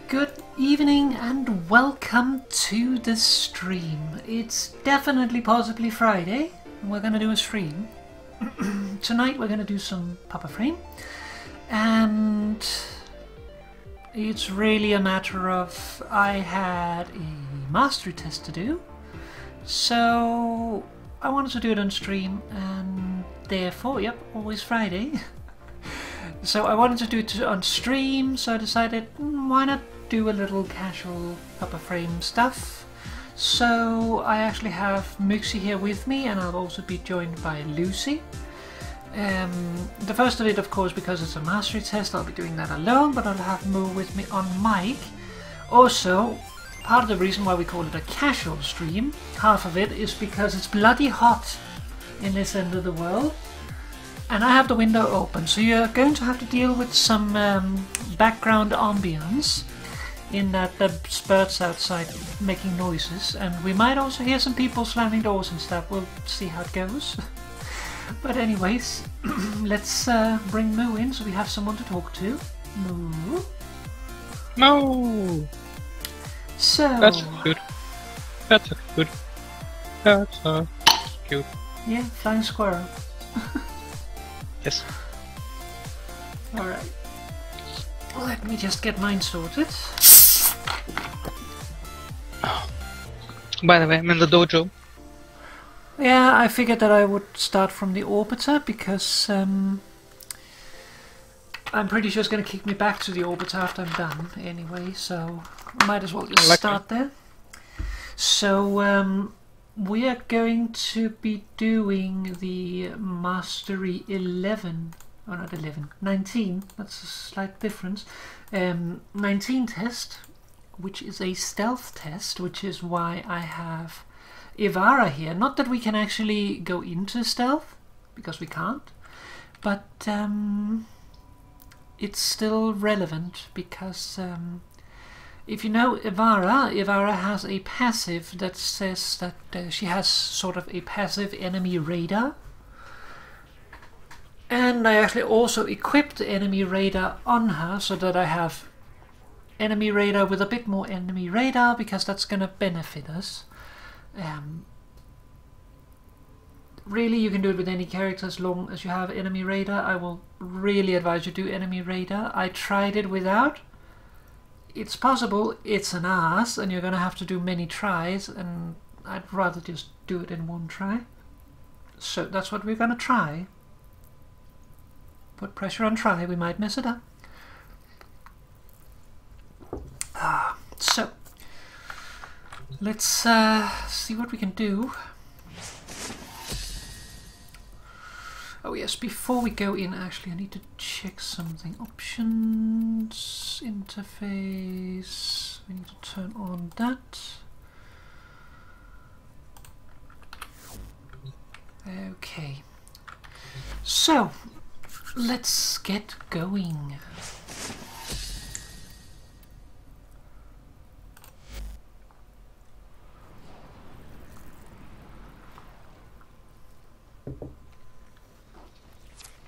Good evening and welcome to the stream. It's definitely possibly Friday. We're gonna do a stream. Tonight we're gonna do some Warframe, and it's really a matter of I had a mastery test to do, so I wanted to do it on stream, and therefore, yep, always Friday. So I wanted to do it on stream, so I decided why not do a little casual Warframe stuff. So I actually have Muxi here with me, and I'll also be joined by Lucy. The first of it, of course, because it's a mastery test, I'll be doing that alone, but I'll have Mo with me on mic. Also, part of the reason why we call it a casual stream, half of it, is because it's bloody hot in this end of the world. And I have the window open, so you're going to have to deal with some background ambience in that the birds outside making noises, and we might also hear some people slamming doors and stuff. We'll see how it goes. But anyways, let's bring Moo in so we have someone to talk to. Moo. Moo. So that's good. That's good. That's cute. Yeah, flying squirrel. Yes. Alright. Let me just get mine sorted. Oh. By the way, I'm in the dojo. Yeah, I figured that I would start from the orbiter because I'm pretty sure it's going to kick me back to the orbiter after I'm done anyway, so I might as well just start there. So we are going to be doing the Mastery 11, or not 11, 19, that's a slight difference, 19 test, which is a stealth test, which is why I have Ivara here. Not that we can actually go into stealth, because we can't, but it's still relevant because if you know Ivara has a passive that says that she has sort of a passive enemy radar. And I actually also equipped enemy radar on her so that I have enemy radar with a bit more enemy radar, because that's going to benefit us. Really, you can do it with any character as long as you have enemy radar. I will really advise you do enemy radar. I tried it without. It's possible, it's an ass, and you're going to have to do many tries, and I'd rather just do it in one try. So that's what we're going to try. Put pressure on try, we might mess it up. So let's see what we can do. Oh yes, before we go in, actually I need to check something. Options, interface, we need to turn on that. Okay, so let's get going.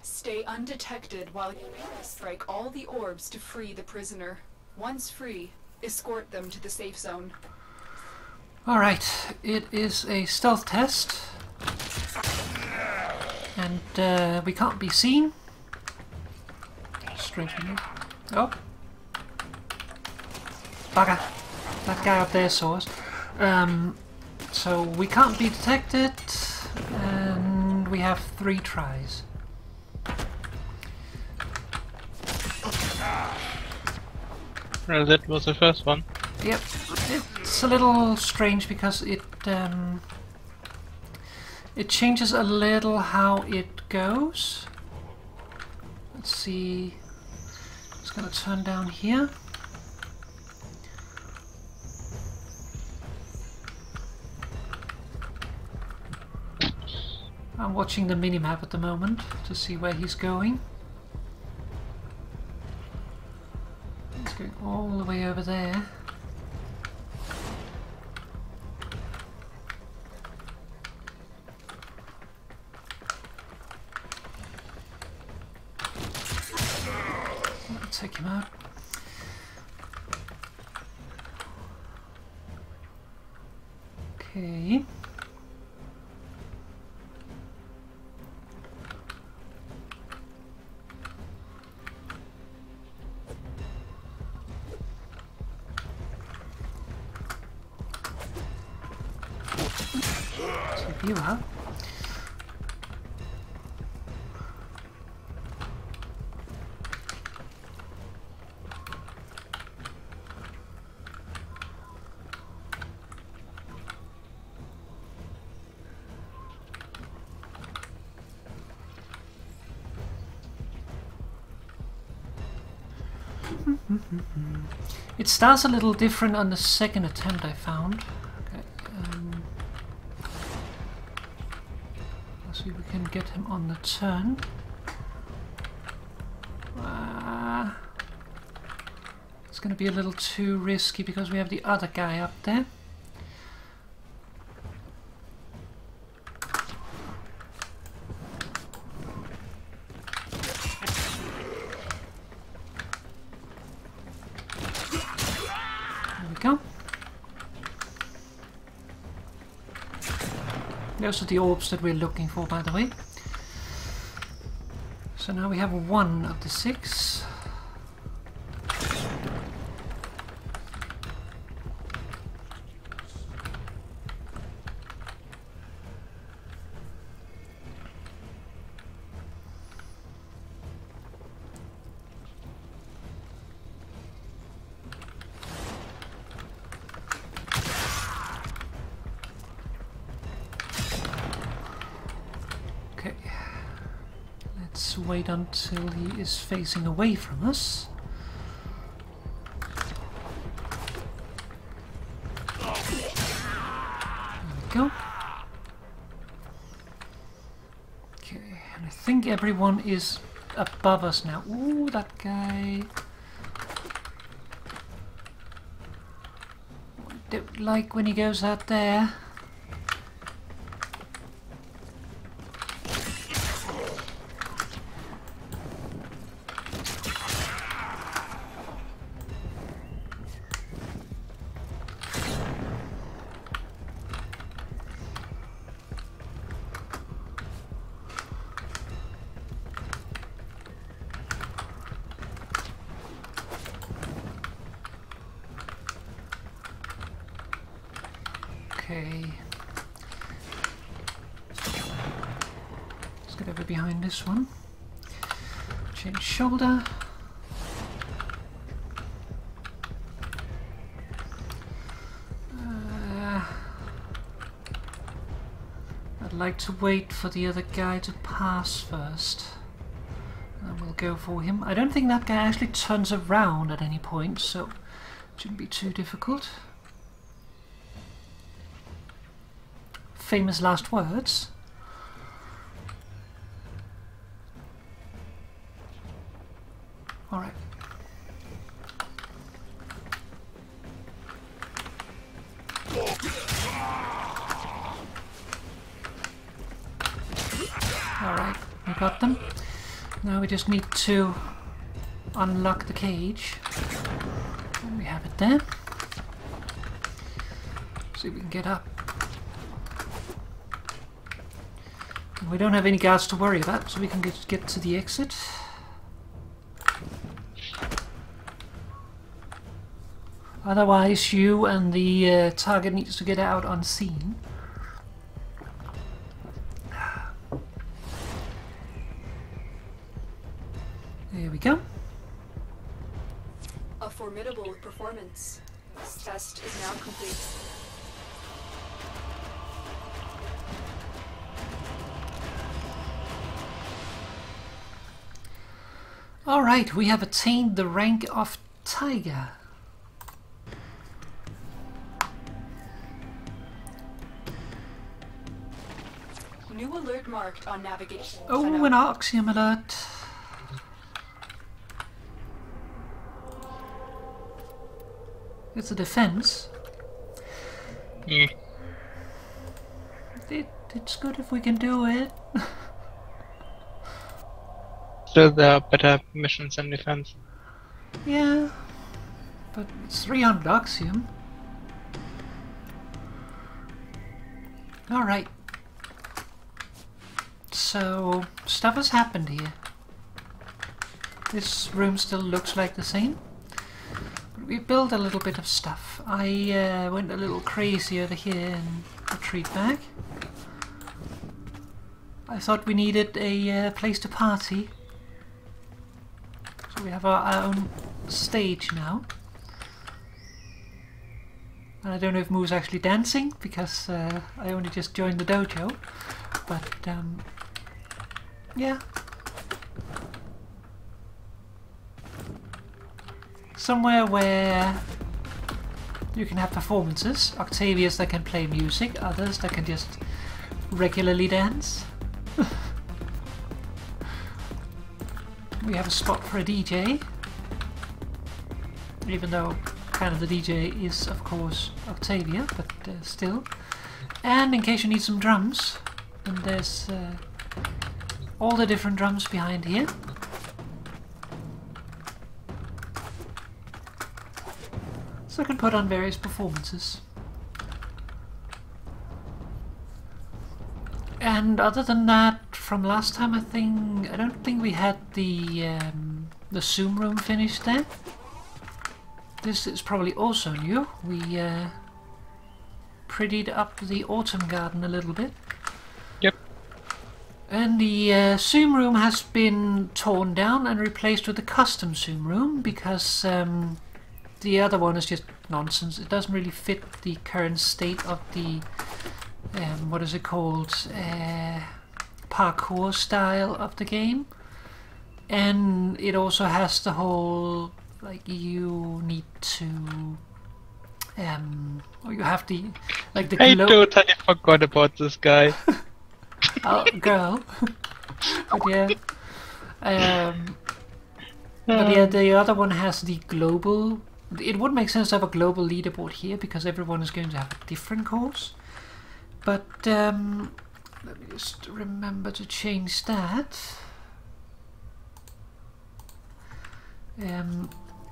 Stay undetected while you strike all the orbs to free the prisoner. Once free, escort them to the safe zone. Alright, it is a stealth test. And we can't be seen. Strange enough. Oh. Bugger. That guy up there saw us. So we can't be detected, and we have 3 tries. Well, that was the first one. Yep, it's a little strange because it changes a little how it goes. Let's see. It's gonna turn down here. I'm watching the minimap at the moment to see where he's going. He's going all the way over there. I'll take him out. Okay. Check you out. It starts a little different on the second attempt, I found. Okay, let's see if we can get him on the turn. It's going to be a little too risky because we have the other guy up there. Those are the orbs that we're looking for, by the way. So now we have one of the 6. Okay, let's wait until he is facing away from us. There we go. Okay, and I think everyone is above us now. Ooh, that guy. Don't like when he goes out there. Okay. Let's get over behind this one. Change shoulder. I'd like to wait for the other guy to pass first. And we'll go for him. I don't think that guy actually turns around at any point, so it shouldn't be too difficult. Famous last words. All right. All right, we got them. Now we just need to unlock the cage. And we have it there. See if we can get up. We don't have any guards to worry about, so we can get to the exit. Otherwise, you and the target needs to get out unseen. There we go. A formidable performance. This test is now complete. Alright, we have attained the rank of Tiger. New alert marked on navigation. Oh, an Oxium alert. It's a defense. Yeah. It's good if we can do it. Still there are better missions and defense. Yeah, but it's 300 Oxium. Alright. So, stuff has happened here. This room still looks like the same. But we built a little bit of stuff. I went a little crazy over here and retreat back. I thought we needed a place to party. So we have our own stage now. And I don't know if Moo's actually dancing, because I only just joined the dojo. But, yeah. Somewhere where you can have performances. Octavius that can play music, others that can just regularly dance. We have a spot for a DJ. Even though kind of the DJ is, of course, Octavia, but still. And in case you need some drums, then there's all the different drums behind here. So I can put on various performances. And other than that, from last time I don't think we had the Zoom room finished there. This is probably also new. We prettied up the autumn garden a little bit. Yep. And the Zoom room has been torn down and replaced with a custom Zoom room, because the other one is just nonsense. It doesn't really fit the current state of the what is it called, parkour style of the game. And it also has the whole, like, you need to or you have the, like, the I totally forgot about this guy. Oh, girl. But yeah. But yeah, the other one has the global. It would make sense to have a global leaderboard here, because everyone is going to have a different course. But let me just remember to change that.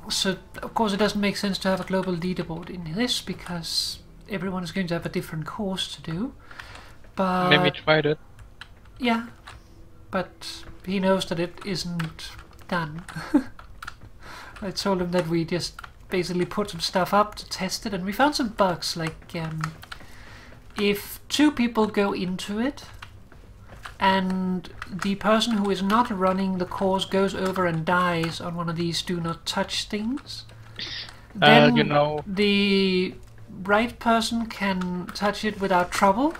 So of course it doesn't make sense to have a global leaderboard in this, because everyone is going to have a different course to do. But Let me try it. yeah, but he knows that it isn't done. I told him that we just basically put some stuff up to test it, and we found some bugs, like if two people go into it and the person who is not running the course goes over and dies on one of these do not touch things, then you know, the right person can touch it without trouble,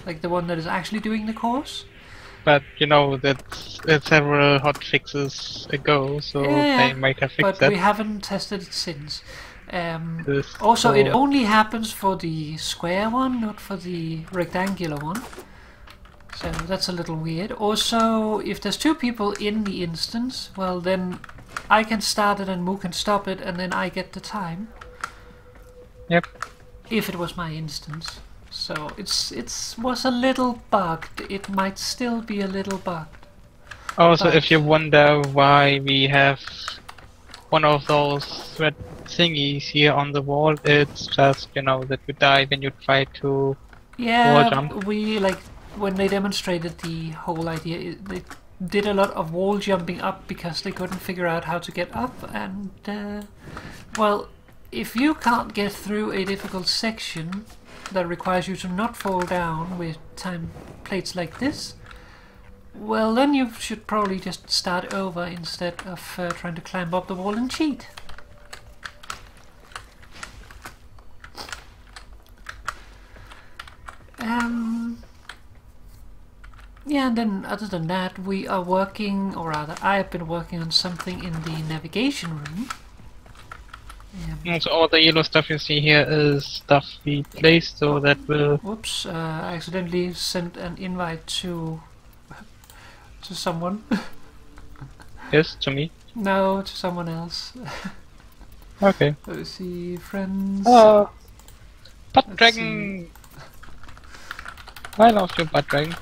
like the one that is actually doing the course. but you know that's several hot fixes ago, so Yeah, they might have fixed but that. we haven't tested it since. This- Also, it so- only happens for the square one, not for the rectangular one. So that's a little weird. Also, if there's two people in the instance, well then I can start it and Moo can stop it, and then I get the time. Yep. If it was my instance. So it was a little bugged. It might still be a little bugged. Also, But- if you wonder why we have one of those red thingies here on the wall, it's just, you know, that you die when you try to wall Yeah, jump. we, like, when they demonstrated the whole idea, they did a lot of wall jumping up because they couldn't figure out how to get up, and well, if you can't get through a difficult section that requires you to not fall down with time plates like this, well then you should probably just start over instead of trying to climb up the wall and cheat. Yeah, and then other than that, we are working, or rather I have been working on something in the navigation room. So all the yellow stuff you see here is stuff we placed, so that will... Whoops, I accidentally sent an invite to someone. Yes, to me. No, to someone else. Okay. Let's see, friends. Oh, Butt Let's Dragon! I love you, Butt Dragon.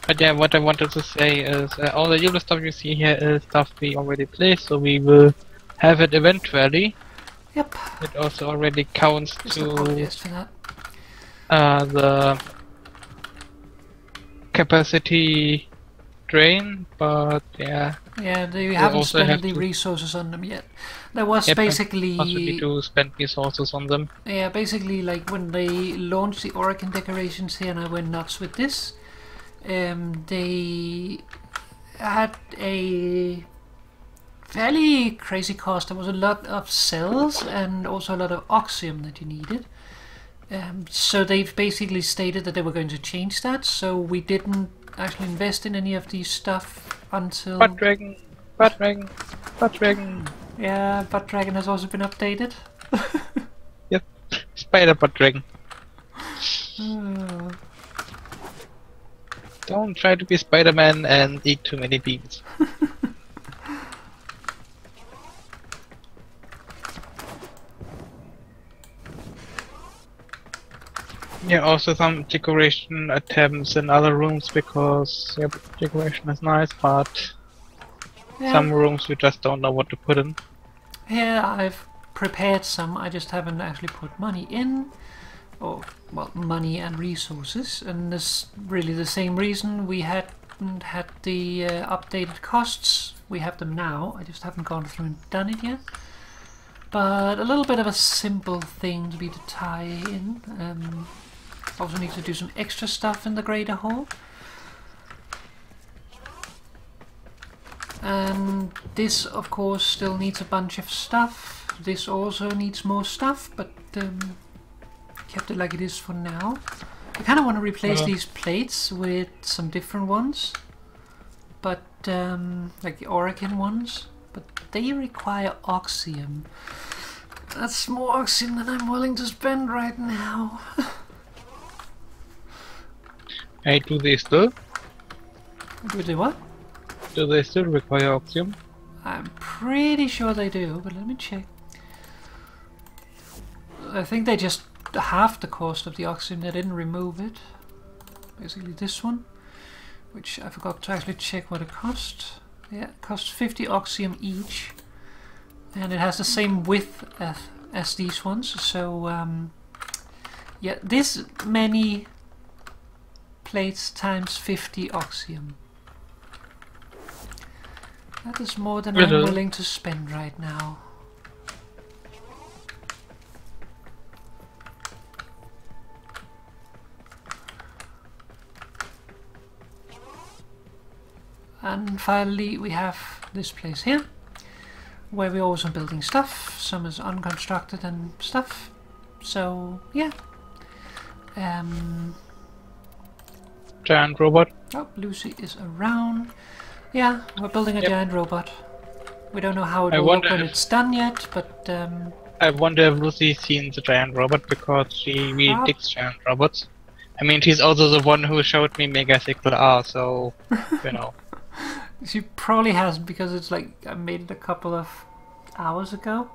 But yeah, what I wanted to say is all the yellow stuff you see here is stuff we already placed, so we will have it eventually. Yep. It also already counts There's no to... podcast for that. the capacity drain, but yeah. Yeah, they haven't also spent have the to- resources on them yet. There was Yep, basically... also need to spend resources on them. Yeah, basically like when they launched the Oracle decorations here and I went nuts with this, they had a fairly crazy cost. There was a lot of cells and also a lot of oxium that you needed. So they've basically stated that they were going to change that, so we didn't actually invest in any of these stuff until... Butt dragon! Butt dragon! Butt dragon! Yeah, Butt Dragon has also been updated. Yep, spider butt dragon. Don't try to be Spider-Man and eat too many beans. Yeah, also some decoration attempts in other rooms because yeah, decoration is nice, but Yeah. some rooms we just don't know what to put in. Here I've prepared some, I just haven't actually put money in. Or, well, money and resources. And this really the same reason we hadn't had the updated costs. We have them now, I just haven't gone through and done it yet. But a little bit of a simple thing to be to tie in. Also need to do some extra stuff in the greater hall. And this of course still needs a bunch of stuff. This also needs more stuff, but kept it like it is for now. I kind of want to replace these plates with some different ones, but like the Oracle ones, but they require oxium. That's more oxium than I'm willing to spend right now. Hey, do they still? Do they what? Do they still require oxium? I'm pretty sure they do, but let me check. I think they just halved the cost of the oxium, they didn't remove it. Basically this one, which I forgot to actually check what it cost. Yeah, it costs 50 oxium each, and it has the same width as these ones, so yeah, this many plates times 50 oxium. That is more than I'm willing to spend right now. And finally we have this place here, where we're also building stuff. Some is unconstructed and stuff. So yeah. Giant robot. Oh, Lucy is around. Yeah, we're building a giant robot. We don't know how it will look when it's done yet, but I wonder if Lucy's seen the giant robot because she really digs giant robots. I mean, she's also the one who showed me Mega Sickle R, so you know. She probably hasn't, because it's like I made it a couple of hours ago.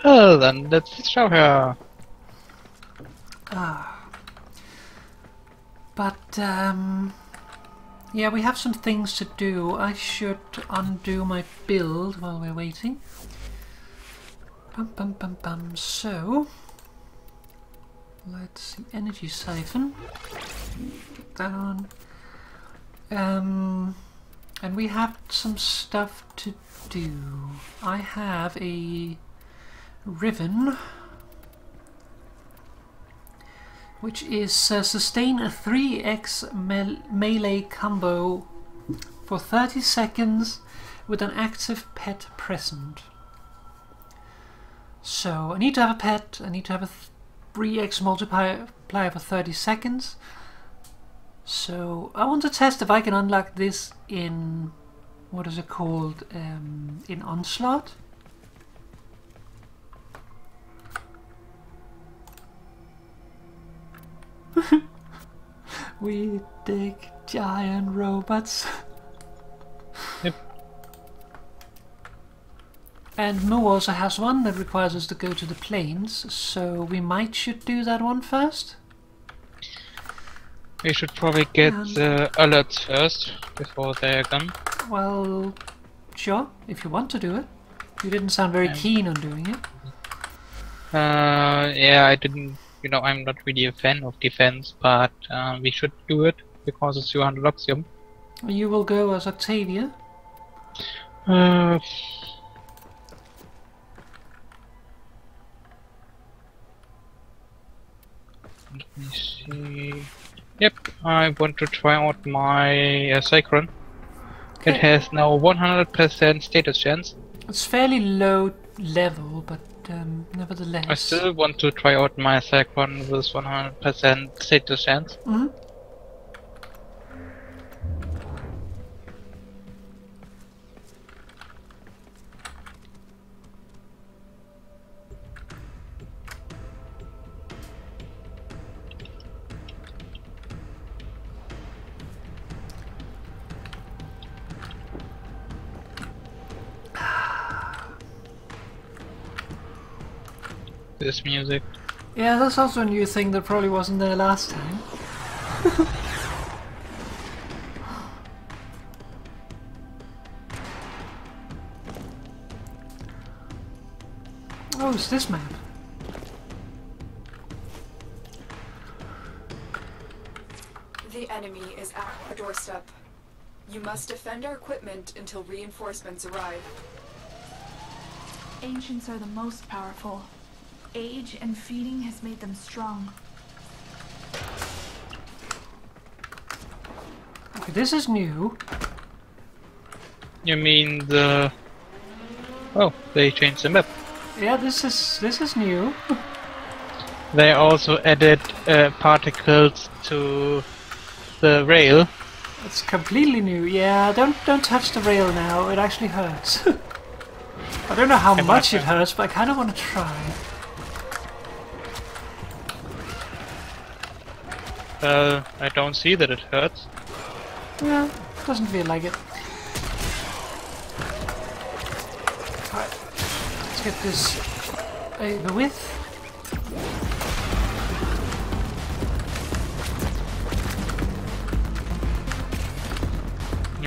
Oh, then let's show her. But yeah, we have some things to do. I should undo my build while we're waiting. So let's see, energy siphon. Put that on. And we have some stuff to do. I have a ribbon, which is sustain a 3x melee combo for 30 seconds with an active pet present. So I need to have a pet, I need to have a 3x multiplier for 30 seconds. So I want to test if I can unlock this in, what is it called, in Onslaught. We dig giant robots. Yep. And Mo also has one that requires us to go to the plains, so we should do that one first. We should probably get the alerts first before they're gone. Well, sure, if you want to do it. You didn't sound very keen on doing it. Yeah, I didn't you know, I'm not really a fan of defense, but we should do it because it's 200 Oxium. You will go as Octavia. Uh, Let me see. Yep, I want to try out my Cyclone. It Okay. has now 100% status chance. It's fairly low level, but nevertheless. I still want to try out my Cyclone with 100% status chance. Mhm. This music. Yeah, that's also a new thing that probably wasn't there last time. Oh, it's this map. The enemy is at our doorstep. You must defend our equipment until reinforcements arrive. Ancients are the most powerful. Age and feeding has made them strong. Okay, this is new. You mean the... Oh, they changed the map. Yeah, this is new. They also added particles to the rail. It's completely new. Yeah, don't touch the rail now. It actually hurts. I don't know how much it hurts, but I kind of want to try. I don't see that it hurts. Yeah, doesn't feel like it. Alright, let's get this over with.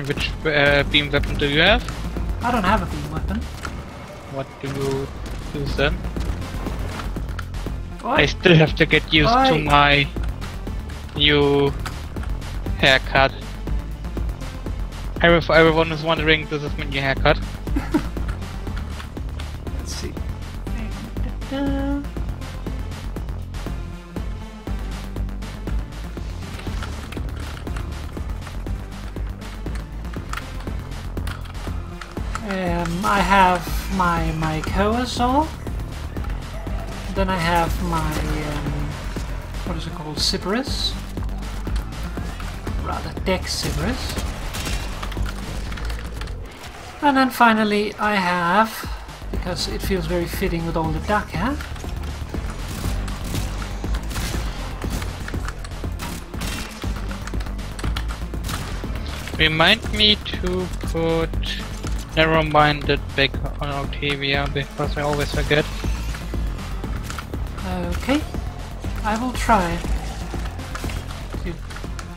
Which beam weapon do you have? I don't have a beam weapon. What do you use then? Oi. I still have to get used to Oi. my new haircut. Everyone is wondering, this is my new haircut. Let's see. Da-da. I have my Koa saw. Then I have my what is it called? Cyberus. Rather Dex Cyberus. And then finally I have, because it feels very fitting with all the duck hair, Remind me to put narrow-minded back on Octavia because I always forget. Okay, I will try. You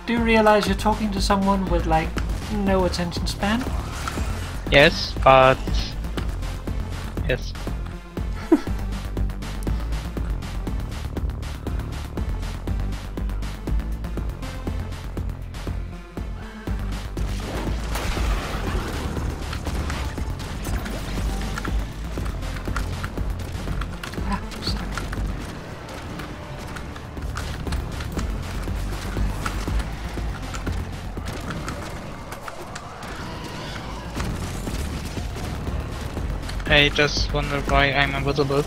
do realize you're talking to someone with like no attention span? Yes, but... Yes. Ah, stuck. I just wonder why I'm invisible.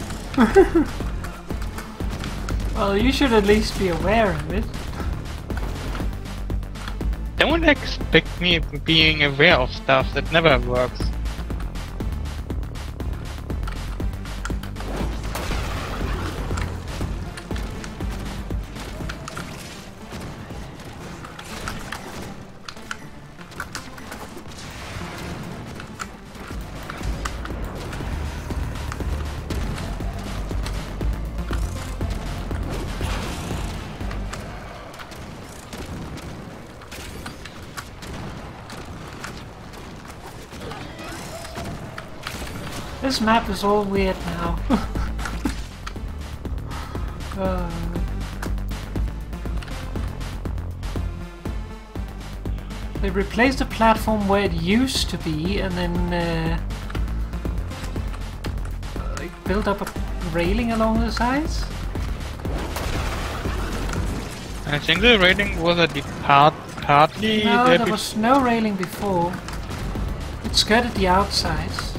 Well, you should at least be aware of it. Don't expect me being aware of stuff that never works. This map is all weird now. They replaced the platform where it used to be, and then they built up a railing along the sides. I think the railing was a partly No, there there was no railing before. It skirted the outsides.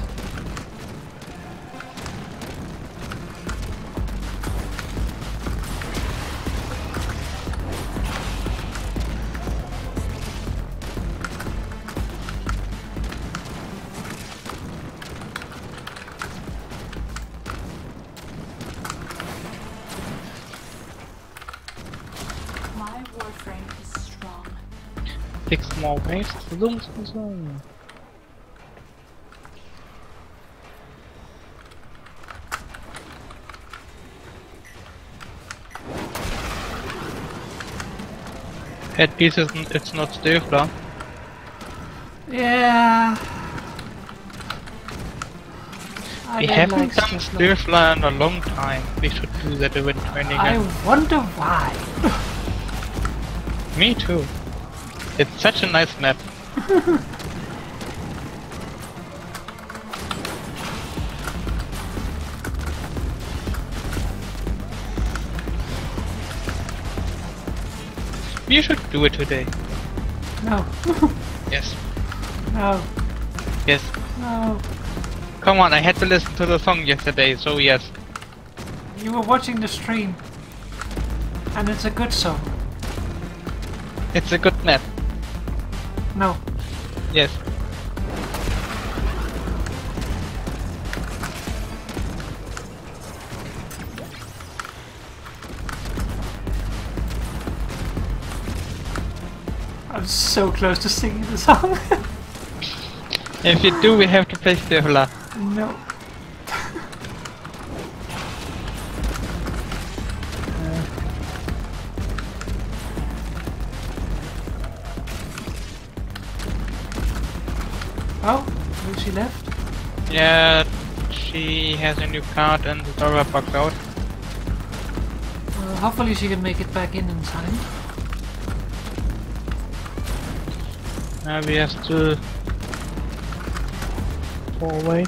My Warframe is strong. 6 more waves. Zoom, zoom, zoom. At least it's not Stifler. Yeah. I We don't haven't like done Stifler. Stifler in a long time. We should do that event training I again. wonder why. Me too. It's such a nice map. We should do it today. No. Yes. No. Yes. No. Come on, I had to listen to the song yesterday, so yes. You were watching the stream. And it's a good song. It's a good map. No. Yes. I'm so close to singing the song. If you do, we have to play Stifler. No. Oh, Lucy left. Yeah, she has a new card and the server bugged out. Hopefully she can make it back in time. We have still 4 ways.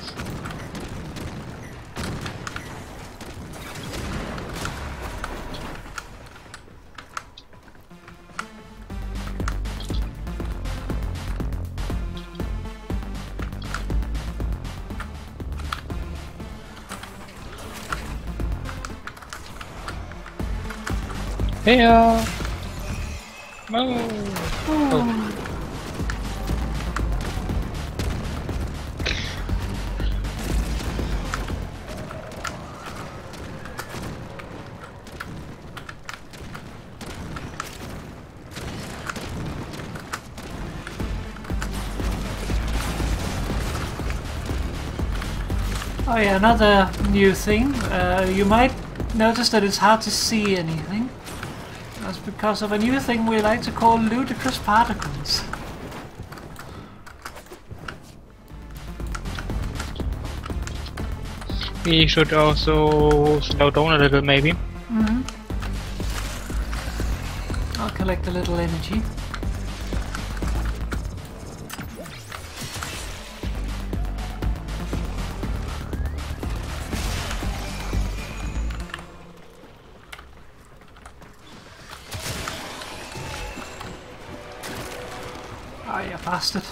Hey, no. Oh. Oh yeah, another new thing. You might notice that it's hard to see anything. That's because of a new thing we like to call ludicrous particles. We should also slow down a little, maybe. Mm-hmm. I'll collect a little energy. Ah, you bastard.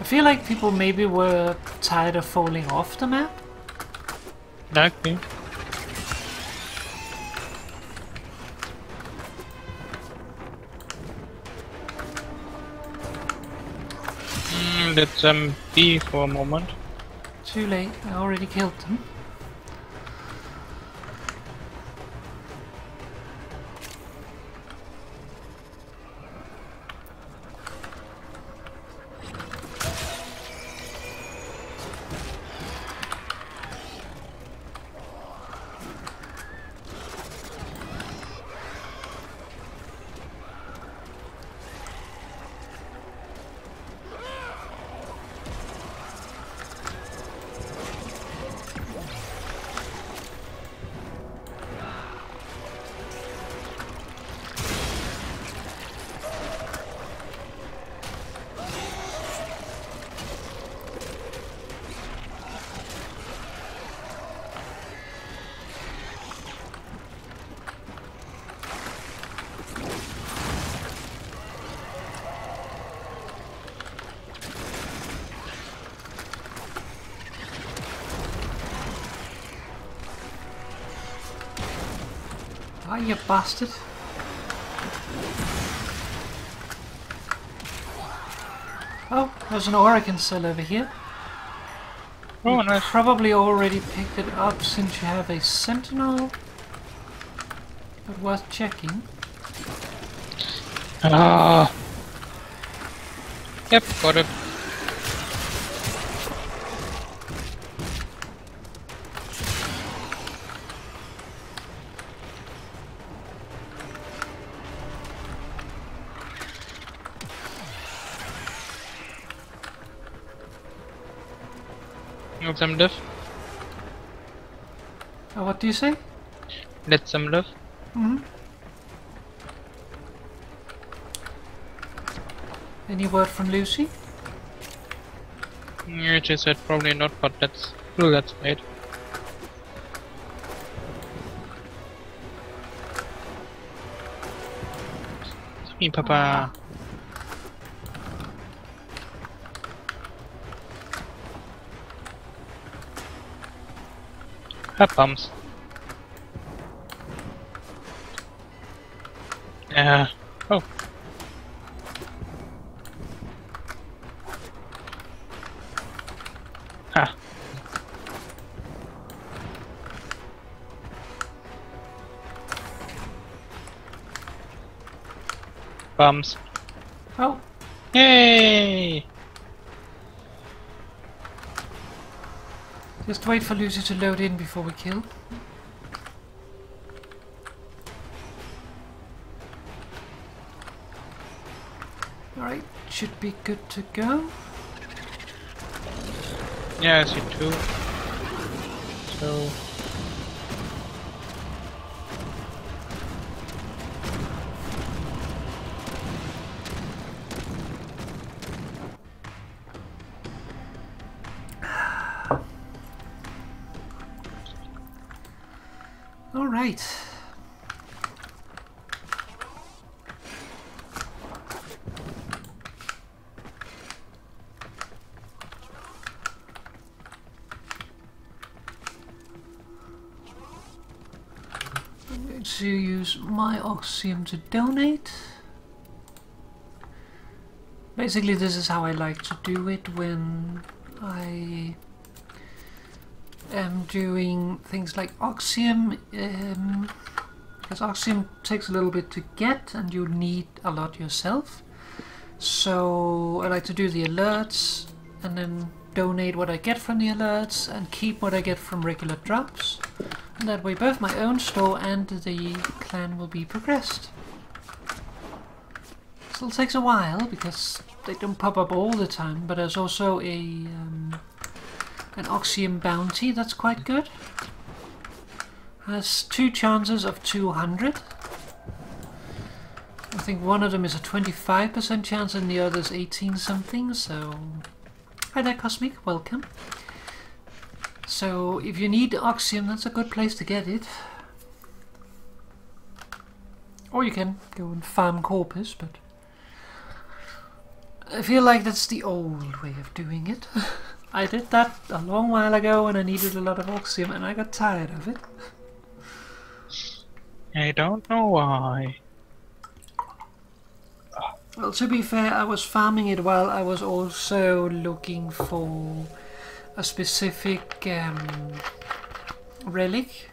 I feel like people maybe were tired of falling off the map. Likely. Let's be for a moment. Too late, I already killed them. Die, you bastard. Oh, there's an Oregon cell over here. Oh, You nice. probably already picked it up since you have a sentinel. But worth checking. Ah. Yep, got it. Let some live. Oh, what do you say? Let some live. Hmm. Any word from Lucy? Yeah, she said probably not, but let's wait. It's me, Papa. Have bumps. Oh. Ha. Bumps. Oh, Yay! just wait for Lucy to load in before we kill. Alright, should be good to go. Yeah, I see two. So. Alright. I'm going to use my Oxium to donate. Basically, this is how I like to do it when I am doing things like Oxium, because Oxium takes a little bit to get and you need a lot yourself. So I like to do the alerts and then donate what I get from the alerts and keep what I get from regular drops. And that way both my own store and the clan will be progressed. Still takes a while because they don't pop up all the time, but there's also an Oxium bounty that's quite good. Has 2 chances of 200. I think one of them is a 25% chance and the other is 18 something, so... Hi there Cosmic, welcome. So if you need Oxium, that's a good place to get it. Or you can go and farm Corpus, but... I feel like that's the old way of doing it. I did that a long while ago when I needed a lot of Oxium and I got tired of it. I don't know why. Well, to be fair, I was farming it while I was also looking for a specific relic.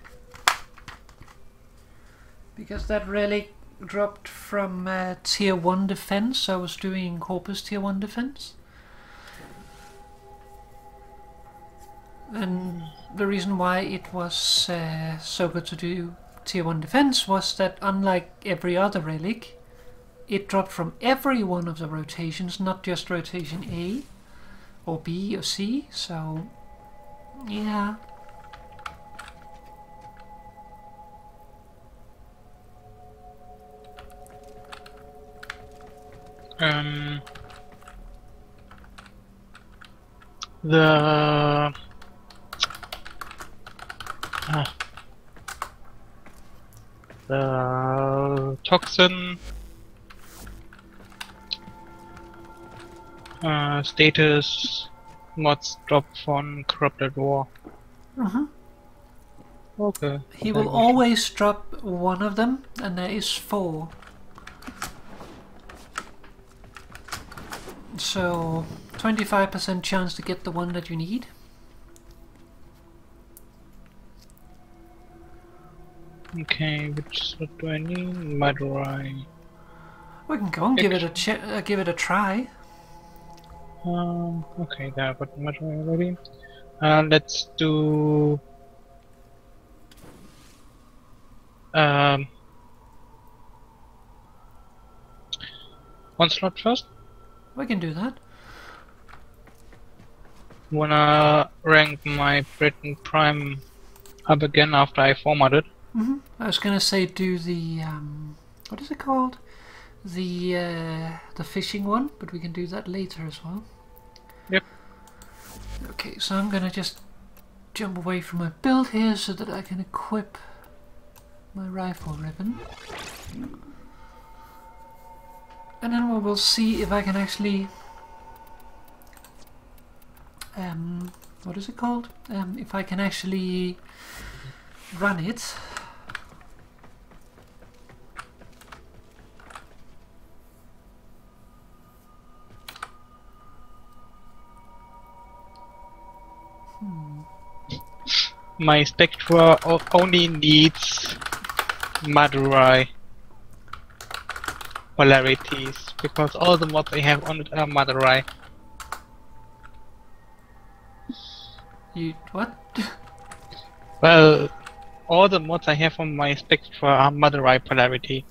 Because that relic dropped from tier 1 defense, so I was doing Corpus tier 1 defense. And the reason why it was so good to do tier 1 defense was that unlike every other relic, it dropped from every one of the rotations, not just rotation A or B or C, so yeah. The toxin status mods drop from Corrupted War. Okay. He will always drop one of them, and there is 4. So 25% chance to get the one that you need. Okay, which slot do I need? Madurai. We can go and give it a try. Okay, there I've got Madurai already. Let's do one slot first. We can do that. Wanna rank my Britain Prime up again after I formatted. I was gonna say do the what is it called? The fishing one, but we can do that later as well. Yep. Okay, so I'm gonna just jump away from my build here so that I can equip my rifle ribbon. And then we will see if I can actually what is it called? If I can actually run it. My Spectra only needs Madurai polarities because all the mods I have on it are Madurai. You what? Well, all the mods I have on my Spectra are Madurai polarity.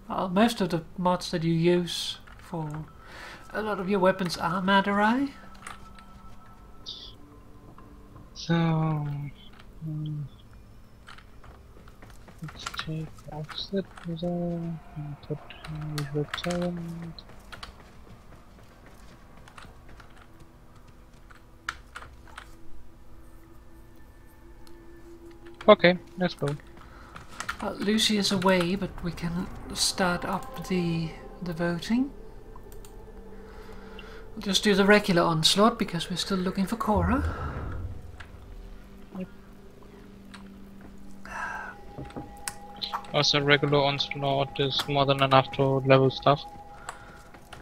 Well, most of the mods that you use for a lot of your weapons are Madurai. So let's take offset resolve and put visual talent. Okay, let's go. Lucy is away, but we can start up the voting. We'll just do the regular onslaught because we're still looking for Cora. Also, regular onslaught is more than enough to level stuff.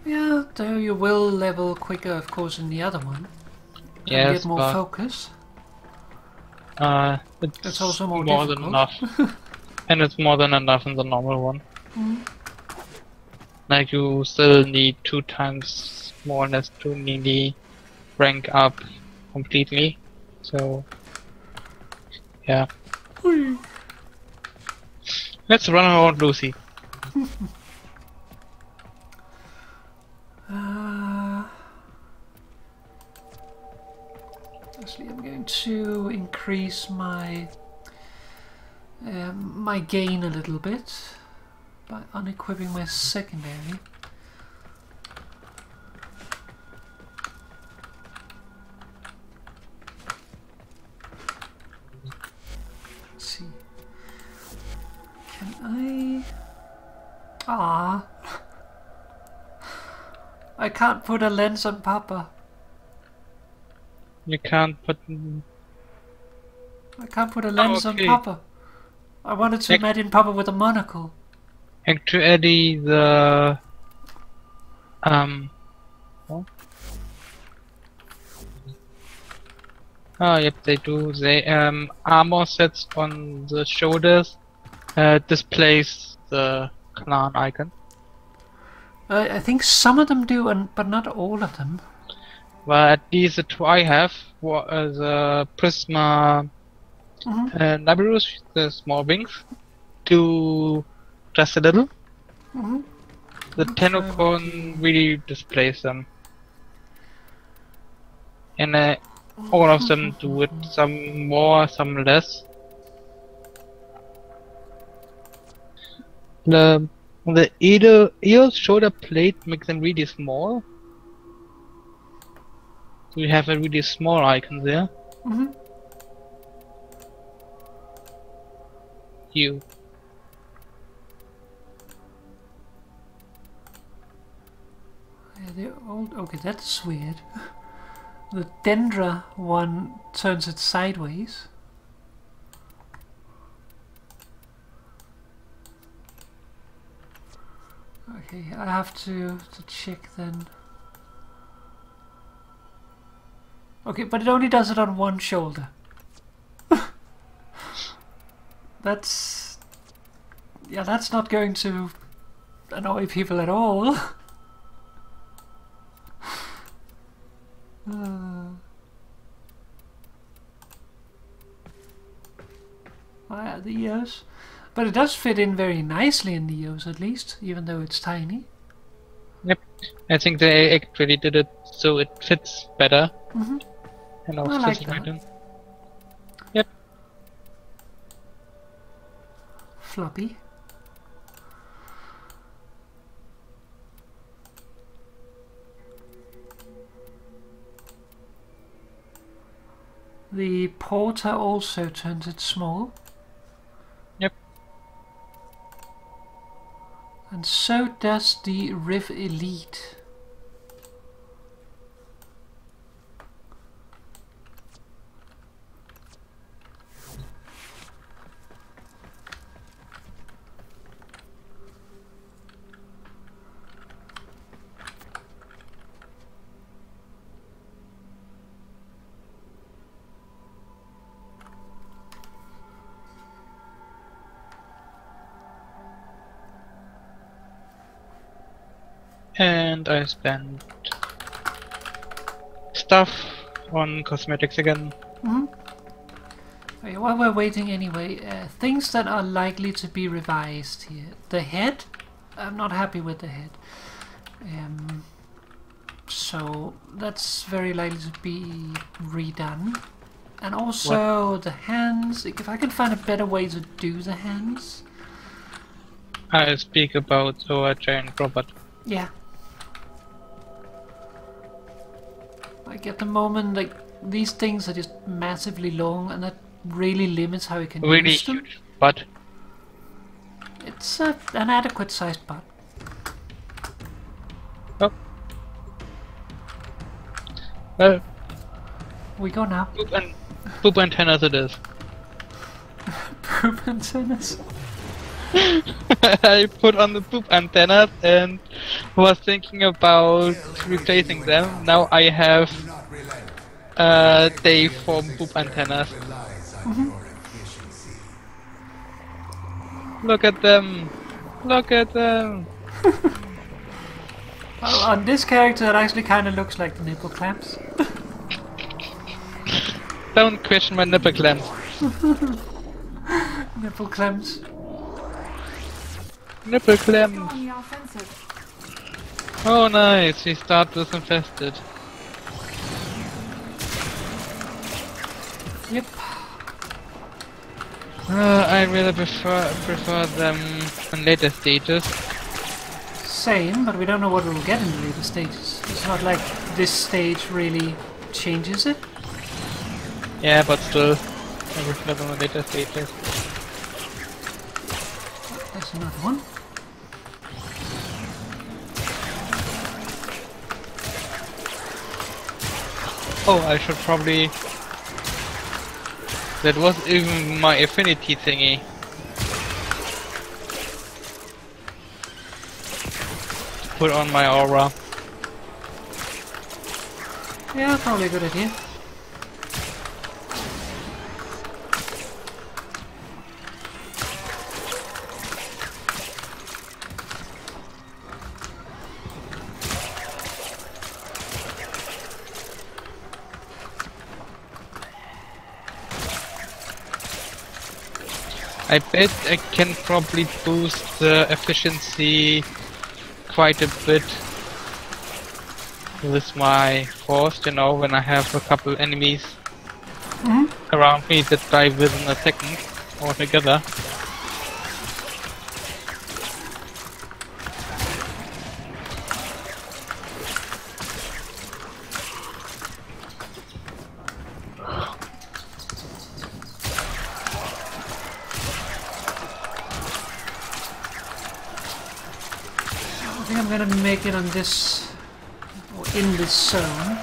Yeah, though you will level quicker, of course, in the other one. Yes, and get more but focus. It's also more than difficult. enough. And it's more than enough in the normal one. Like you still need 2 times more or less to nearly rank up completely. So yeah. Let's run around Lucy. Actually, I'm going to increase my my gain a little bit by unequipping my secondary. Let's see. Can I? I can't put a lens on Papa. You can't put. I can't put a lens on okay. Papa. I wanted to imagine Papa with a monocle. Actually, the what? Oh, yep, they do. They armor sets on the shoulders displays the clan icon. I think some of them do, but not all of them. Well, at least the 2 I have, the Prisma Nabarus, the small wings, do just a little. The Tenocon really displays them. And all of them do it, some more, some less. The ear shoulder plate makes them really small. So you have a really small icon there. You. Yeah, they're old. Okay, that's weird. The Dendra one turns it sideways. Okay, I have to check then. Okay, but it only does it on one shoulder. That's... yeah, that's not going to annoy people at all. Why the ears? But it does fit in very nicely in the ears, at least, even though it's tiny. Yep, I think they actually did it so it fits better. Mm-hmm. And I also like fits right that. in. Yep. Floppy. The Porter also turns it small. Yep. And so does the Riv Elite. And I spent stuff on cosmetics again. Mm-hmm. Okay, while we're waiting anyway, things that are likely to be revised here. The head, I'm not happy with the head. So that's very likely to be redone. And also the hands, if I can find a better way to do the hands. I speak about our giant robot. Yeah. Like at the moment, like these things are just massively long, and that really limits how you can Really use them. huge butt. It's an adequate sized butt. Oh. Well, We go now. poop antennas it is. Poop antennas. I put on the poop antennas and was thinking about replacing them. Now I have day form poop antennas. Mm-hmm. Look at them! Look at them! Well, on this character, it actually kind of looks like the nipple clamps. Don't question my nipple clamps. Nipple clamps. Nipple Go clamps. on the offensive. Oh nice, we start with infested. Yep. I really prefer them in later stages. Same, but we don't know what we'll get in the later stages. It's not like this stage really changes it. Yeah, but still, I prefer them in later stages. That's another one. Oh, I should probably... That was even my affinity thingy. Put on my aura. Yeah, probably a good idea. I bet I can probably boost the efficiency quite a bit with my force, you know, when I have a couple enemies around me that die within a second altogether. I think I'm gonna make it on this, or in this zone.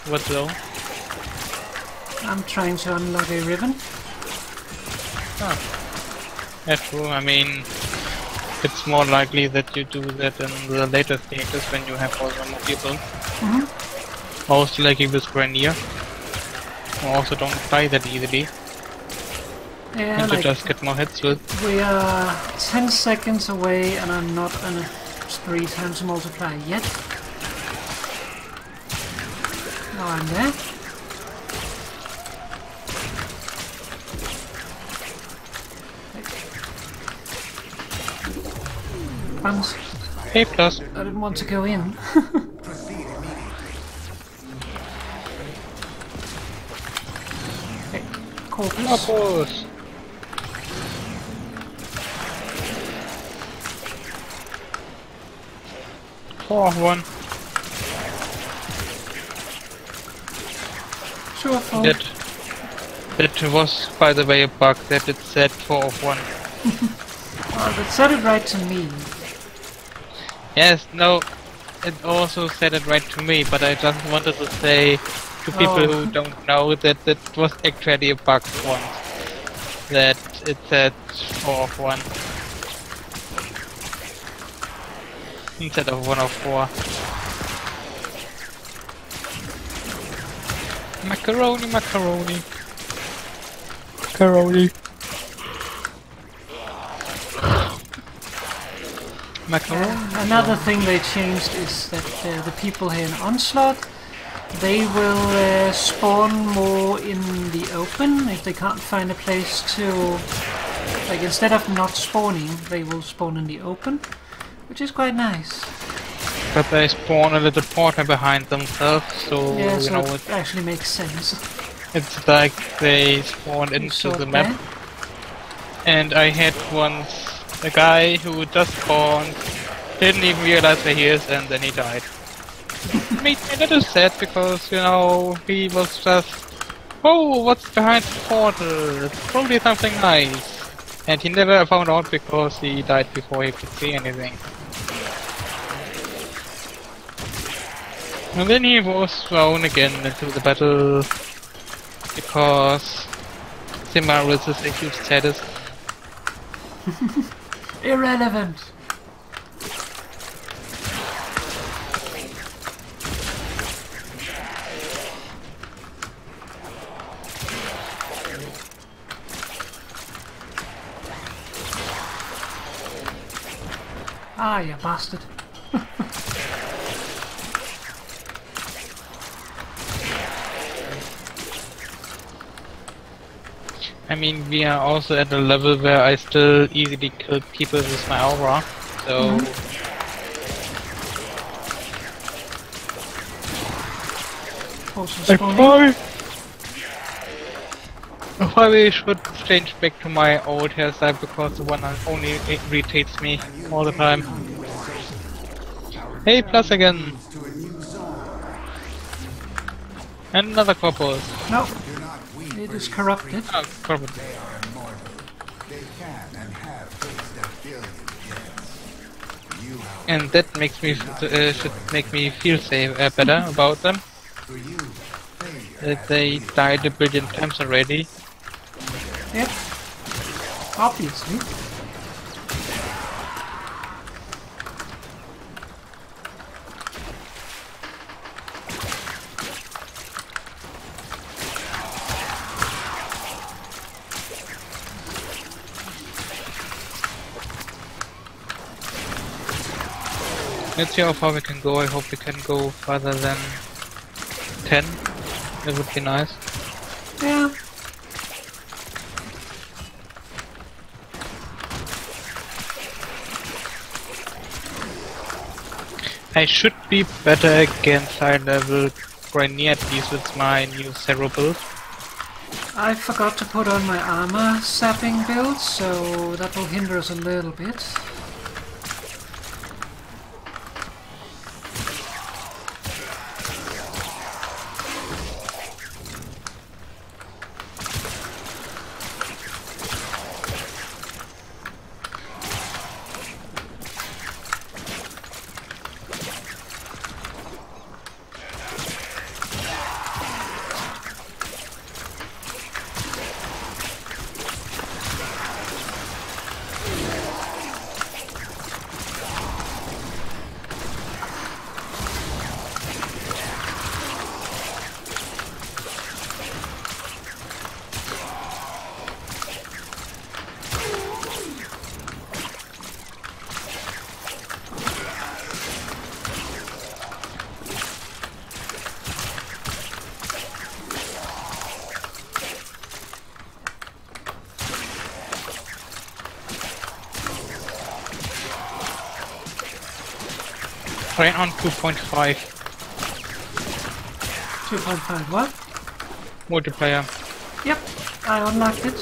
What though? I'm trying to unlock a ribbon. Oh. That's true. I mean, it's more likely that you do that in the later stages when you have also more people. Also, like with Granier. Also, don't die that easily. Yeah, And like, you just get more hits with. we are 10 seconds away and I'm not on a 3 times multiplier yet. Now I'm there. Bounce. A plus. I didn't want to go in. Okay, corpus. Corpus. Four of one. Sure, full. That was, by the way, a bug that it said 4 of 1. Well, that said it right to me. Yes, no, it also said it right to me, but I just wanted to say to people who don't know that that was actually a bug once. That it said 4 of 1 instead of 1 of 4. Macaroni, macaroni. Macaroni. Macaroni. Another thing they changed is that the people here in Onslaught, they will spawn more in the open if they can't find a place to... Like, instead of not spawning, they will spawn in the open, which is quite nice. But they spawn a little portal behind themselves, so Yeah, you so know it actually makes sense. it's like they spawned into saw the that? map. And I had once a guy who just spawned, didn't even realize where he is, and then he died. Made me a little sad because, you know, he was just, oh, what's behind the portal? It's probably something nice. And he never found out because he died before he could see anything. And then he was thrown again into the battle because Simarus is accused status. Irrelevant! Ah, you bastard. I mean, we are also at a level where I still easily kill people with my aura, so... Also spawning. I probably should change back to my old hairstyle because the one only irritates me all the time. Hey, plus again! And another corpus. No, it is corrupted. Oh, corpus. And that makes me should make me feel safe better about them. That they died a billion times already. Yep. Obviously. Let's see how far we can go. I hope we can go further than 10. That would be nice. Yeah. I should be better against high level Granier, at least with my new Zero build. I forgot to put on my armor sapping build, so that will hinder us a little bit. Right on 2.5 2.5 what? multiplayer. Yep, I unlocked it.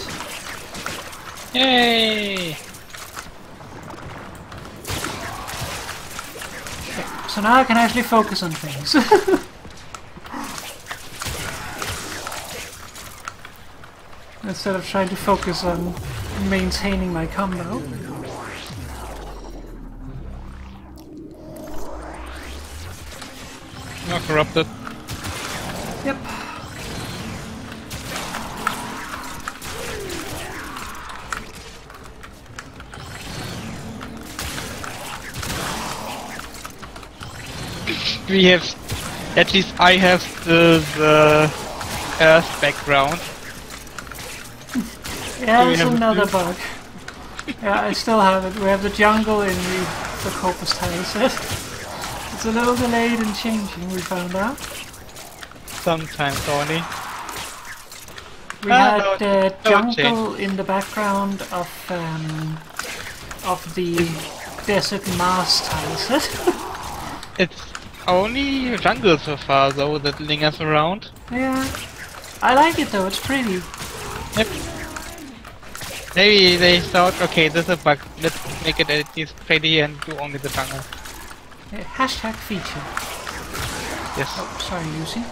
Yay! So now I can actually focus on things. Instead of trying to focus on maintaining my combo. Not corrupted. Yep. We have, at least I have the Earth background. Yeah, we it's have another this? bug. Yeah, I still have it. We have the jungle in the Corpus tile set. It's a little delayed in changing, we found out. Sometimes only. We Ah, had no, jungle in the background of the Desert Mars tile set. It's only jungle so far though that lingers around. Yeah. I like it though, it's pretty. Yep. Maybe they thought, okay, this is a bug, let's make it at least pretty and do only the jungle. Hashtag feature. Yes. Oh, sorry, Lucy.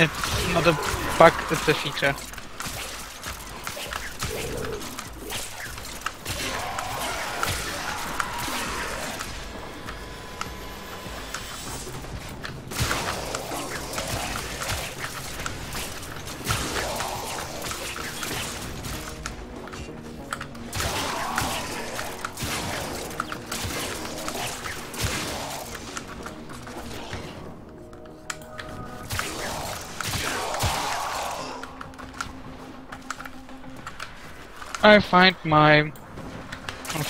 It's not a bug, it's a feature. I find my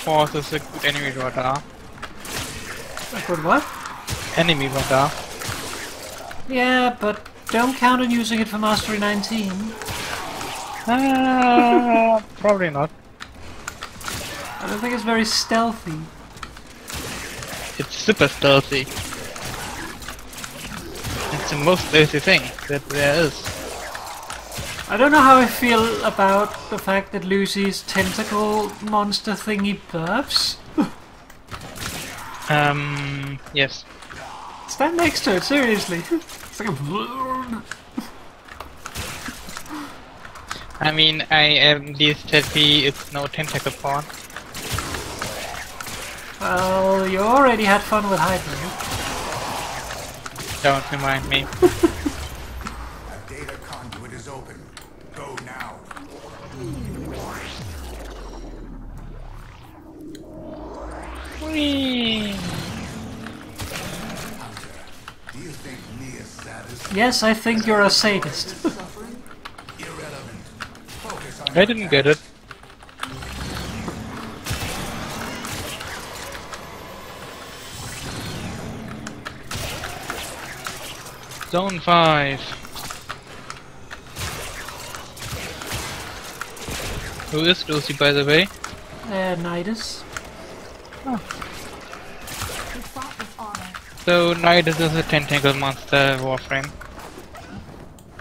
forces a good enemy radar. A good what? Enemy radar. Yeah, but don't count on using it for Mastery 19. Probably not. I don't think it's very stealthy. It's super stealthy. It's the most stealthy thing that there is. I don't know how I feel about the fact that Lucy's tentacle monster thingy burps. Yes. Stand next to it, seriously. It's like a... I mean, I am least happy it's no tentacle porn. Well, you already had fun with Hydra. Don't remind me. A data conduit is open. Go now. Whee! Do you think me a sadist? Yes, I think you're a sadist. Suffering? Irrelevant. Focus on I didn't get it. Zone 5. Who is Lucy, by the way? Nidus. We fought with honor. So, Nidus is a tentacle monster Warframe.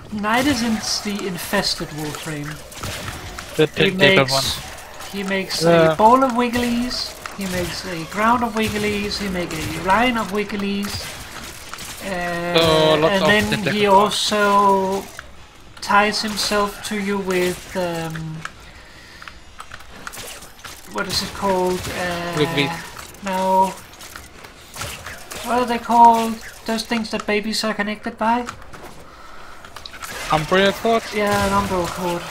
Nidus is the infested Warframe. The tentacle one. He makes Yeah. a bowl of wigglies, he makes a ground of wigglies, he makes a line of wigglies. So, lots and of then tentacle he ones. also ties himself to you with what is it called? Wigglies. No. What are they called? Those things that babies are connected by? Umbrella cord? Yeah, an umbrella cord.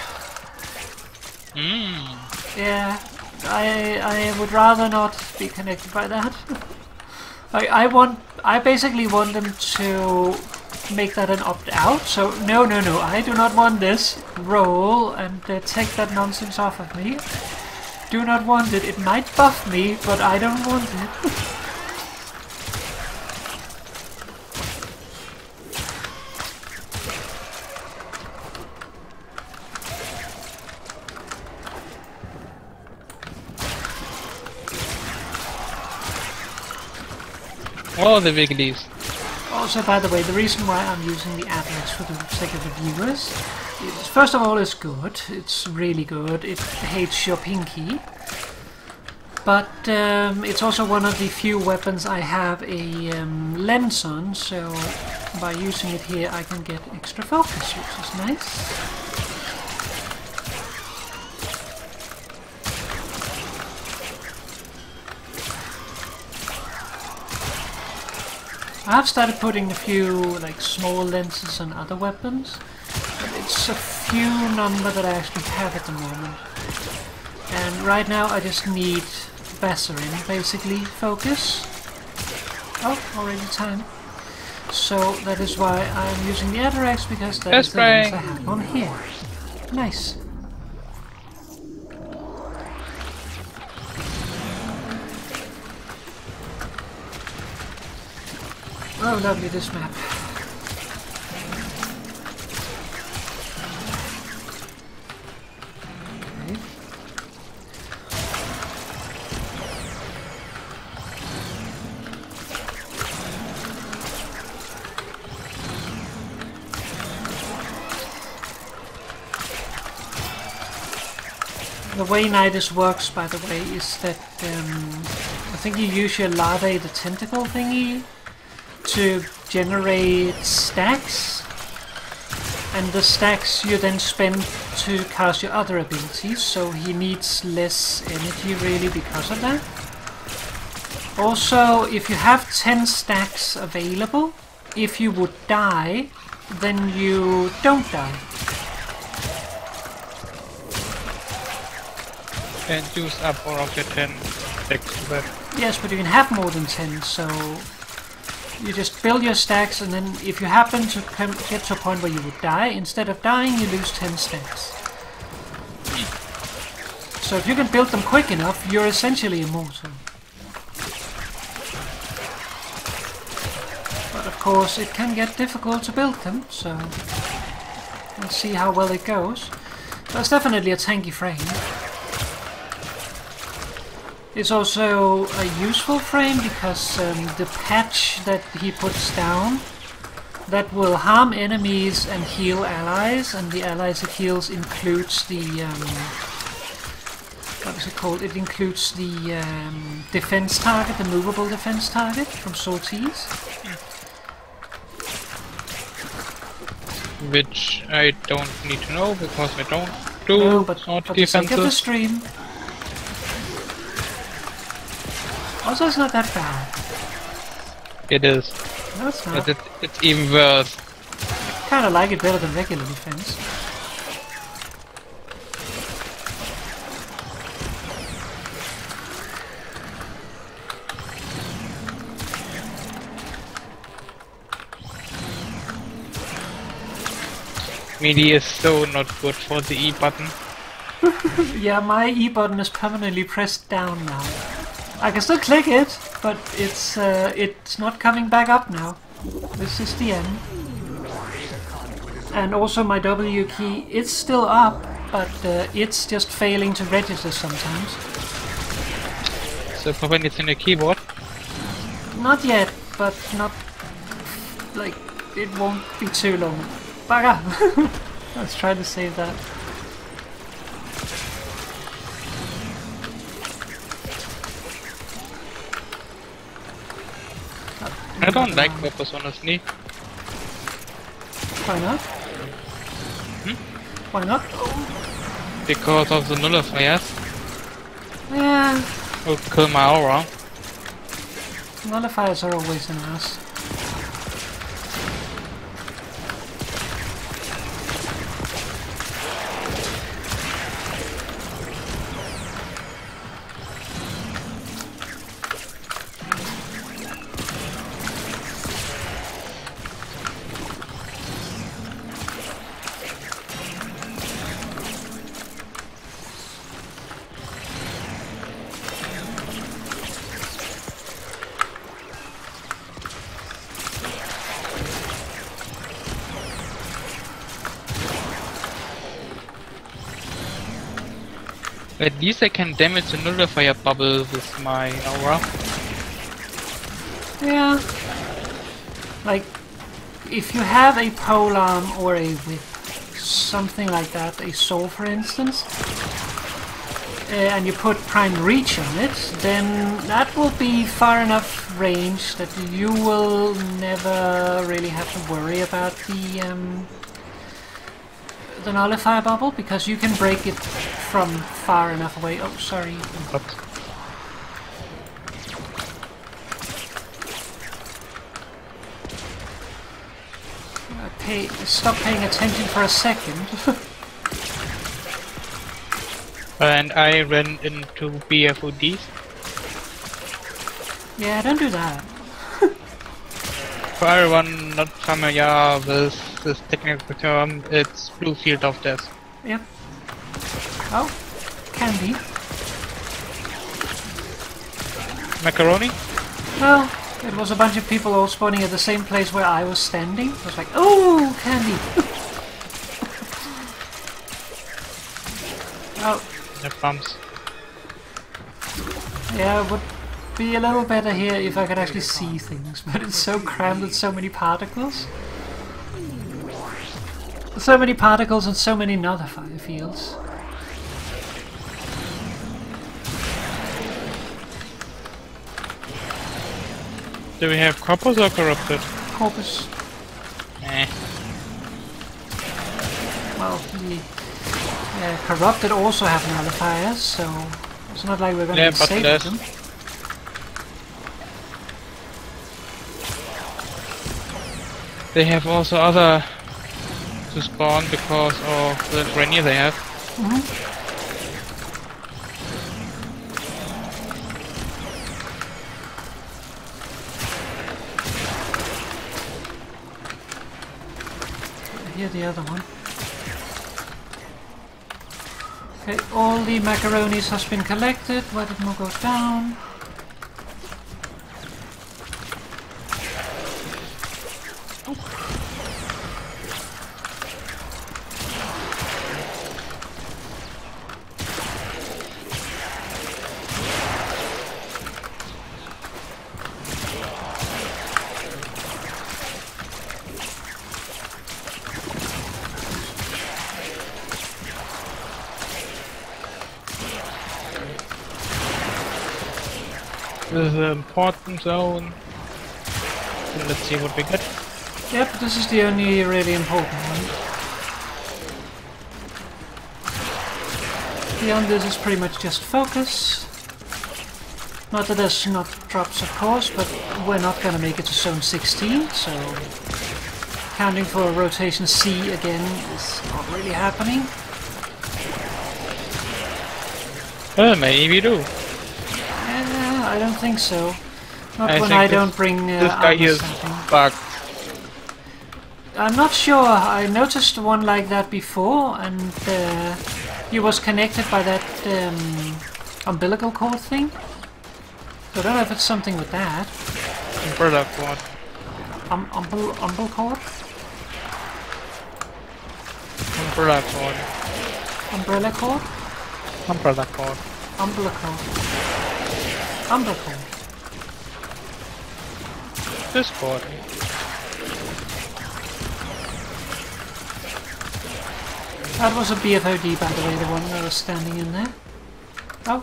Mmm. Yeah, I would rather not be connected by that. I basically want them to make that an opt-out. So no, I do not want this. Roll and take that nonsense off of me. Do not want it. It might buff me, but I don't want it. Oh, the big leaves. Also, by the way, the reason why I'm using the Atlas for the sake of the viewers is, first of all, it's good. It's really good. It hates your pinky. But it's also one of the few weapons I have a lens on, so by using it here I can get extra focus, which is nice. I've started putting a few like small lenses on other weapons, but it's a few number that I actually have at the moment. And right now I just need Bassarin, basically, focus. Oh, already time. So that is why I'm using the Atarax, because that is the lens I have on here. Nice. Oh, lovely, this map. Okay. The way Nidus works, by the way, is that I think you use your larvae, the tentacle thingy, to generate stacks, and the stacks you then spend to cast your other abilities, so he needs less energy really because of that. Also, if you have 10 stacks available, if you would die, then you don't die. And use up all of your 10 stacks to that. Yes, but you can have more than 10, so you just build your stacks, and then if you happen to get to a point where you would die, instead of dying you lose 10 stacks. So if you can build them quick enough, you're essentially immortal. But of course it can get difficult to build them, so let's see how well it goes. That's definitely a tanky frame. It's also a useful frame because the patch that he puts down, that will harm enemies and heal allies, and the allies it heals includes the what is it called? It includes the defense target, the movable defense target from sorties. Which I don't need to know because I don't do No, but not for the sake of the defenses. stream. Also, it's not that bad. It is, No, it's not. but it's even worse. Kind of like it better than regular defense. Melee is so not good for the E button. Yeah, my E button is permanently pressed down now. I can still click it, but it's not coming back up now. This is the end. And also my W key, it's still up, but it's just failing to register sometimes. So when it's in your keyboard, Not yet, but not like it won't be too long. Bugger! Let's try to save that. I don't like purpose honestly. Why not? Why not? Because of the nullifiers. Yeah, Will kill my aura. nullifiers are always an ass. At least I can damage the nullifier bubble with my aura. Yeah. Like, if you have a polearm or a whip, something like that, a saw for instance, and you put prime reach on it, then that will be far enough range that you will never really have to worry about the nullifier bubble, because you can break it from far enough away. Oh, sorry. Stop paying attention for a second. And I ran into BFODs. Yeah, don't do that. For everyone not familiar with this technical term, it's blue field of death. Yep. Oh, candy. Macaroni? Well, it was a bunch of people all spawning at the same place where I was standing. I was like, oh, candy. Oh. The bumps. Yeah, it would be a little better here if I could actually see things, but it's so crammed with so many particles. So many particles and so many nullifier fields. Do we have corpus or corrupted? Corpus. Eh. Well, the corrupted also have nullifiers, so it's not like we're going to be safe with them. They have also other to spawn because of the Rainier they have. Here the other one. Okay, all the macaronis has been collected. Why did more go down? This is an important zone. So let's see what we get. Yep, this is the only really important one. Beyond this is pretty much just focus. Not that there's not drops, of course, but we're not gonna make it to zone 16, so counting for a rotation C again is not really happening. Well, maybe we do. I don't think so. Not I when think I don't bring this guy here is something. bugged. I'm not sure. I noticed one like that before, and he was connected by that umbilical cord thing. So I don't know if it's something with that. Umbrella cord. Umbilical cord? Umbrella cord. Umbrella cord? Umbrella cord. Umbilical. Umbilical. This cord. That was a BFOD, by the way, the one that was standing in there. Oh.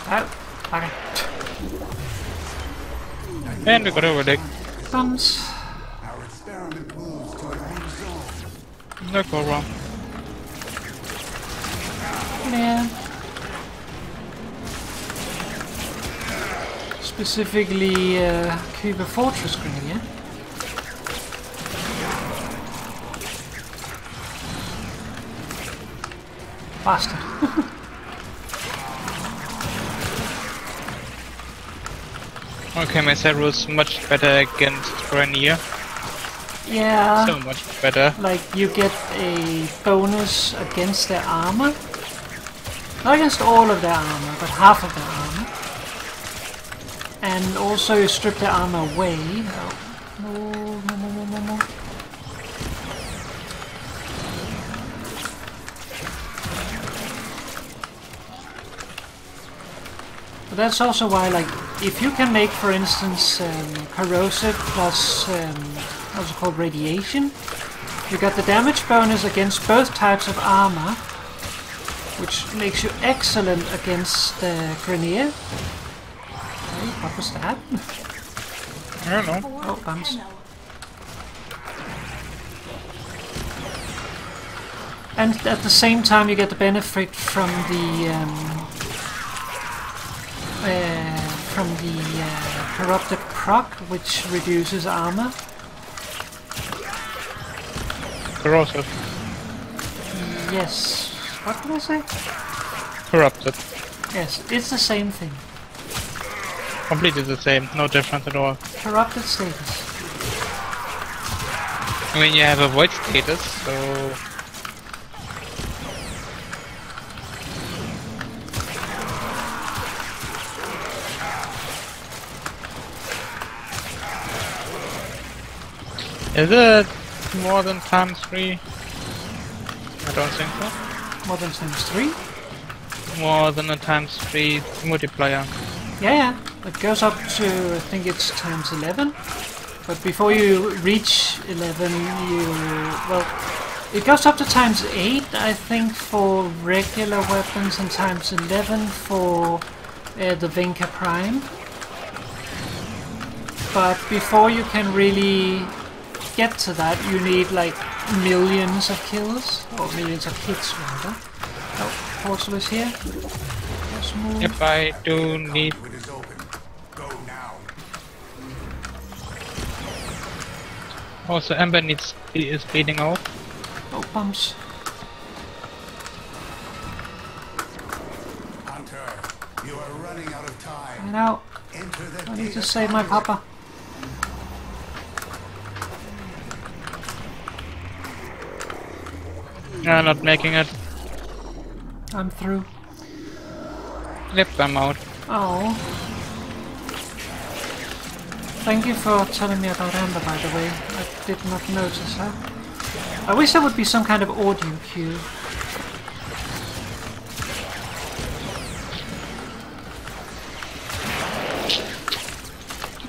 Oh. Okay. And we got overdeck. Thumbs. Our experiment moves to a new zone. No go wrong. Yeah. Specifically, Cuba Fortress Grenadier. Bastard. Okay, my server is much better against Rainier. Yeah. So much better. Like, you get a bonus against their armor. Not against all of their armor, but half of their armor. And also you strip their armor away. Oh. No. But that's also why, like, if you can make, for instance, corrosive plus, what's it called, radiation, you got the damage bonus against both types of armor, which makes you excellent against Grenier. Okay, what was that? I don't know. Oh, bumps. And at the same time you get the benefit from the corrupted proc, which reduces armor. Corrosive. Yes. What did I say? Corrupted. Yes, it's the same thing. Completely the same, no difference at all. Corrupted status. I mean, you have a void status, so... Is it more than ×3? I don't think so. More than ×3? More than a ×3 multiplier. Yeah, it goes up to, I think it's ×11. But before you reach 11, well, it goes up to ×8, I think, for regular weapons, and ×11 for the Venka Prime. But before you can really get to that, you need like millions of kills, or millions of hits rather. Oh, portal is here. Let's move. If I do need... Conduit is open. Go now. Also, Ember is bleeding out. Oh, bumps. Hunter, you are running out of time. I know. Enter the I need to data save my conduit. papa. Not making it. I'm through. Yep, I'm out. Oh. Thank you for telling me about Amber, by the way. I did not notice her. I wish there would be some kind of audio cue.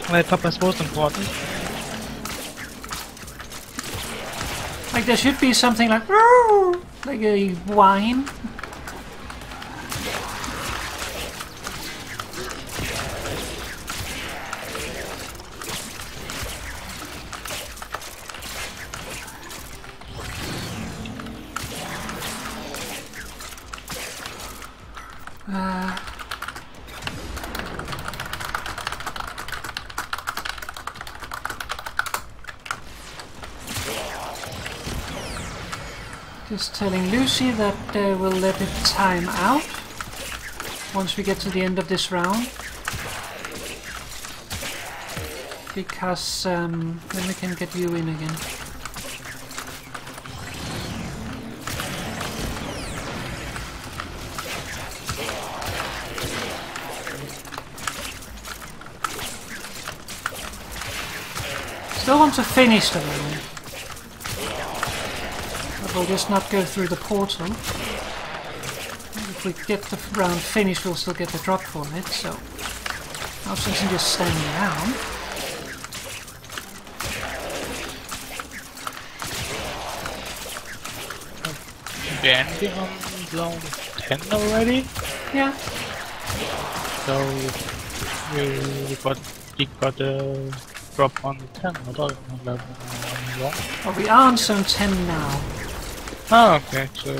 My papa's most important. Like there should be something like "Roar!" Like a whine. Just telling Lucy that we'll let it time out once we get to the end of this round, because then we can get you in again. Still want to finish the round. We'll just not go through the portal. If we get the round finished, we'll still get the drop for it, so no sense in just standing around. Dandy on zone 10 already? Yeah. So you got a drop on 10, I thought on level 1. Well, we are on zone 10 now. Oh, okay, so...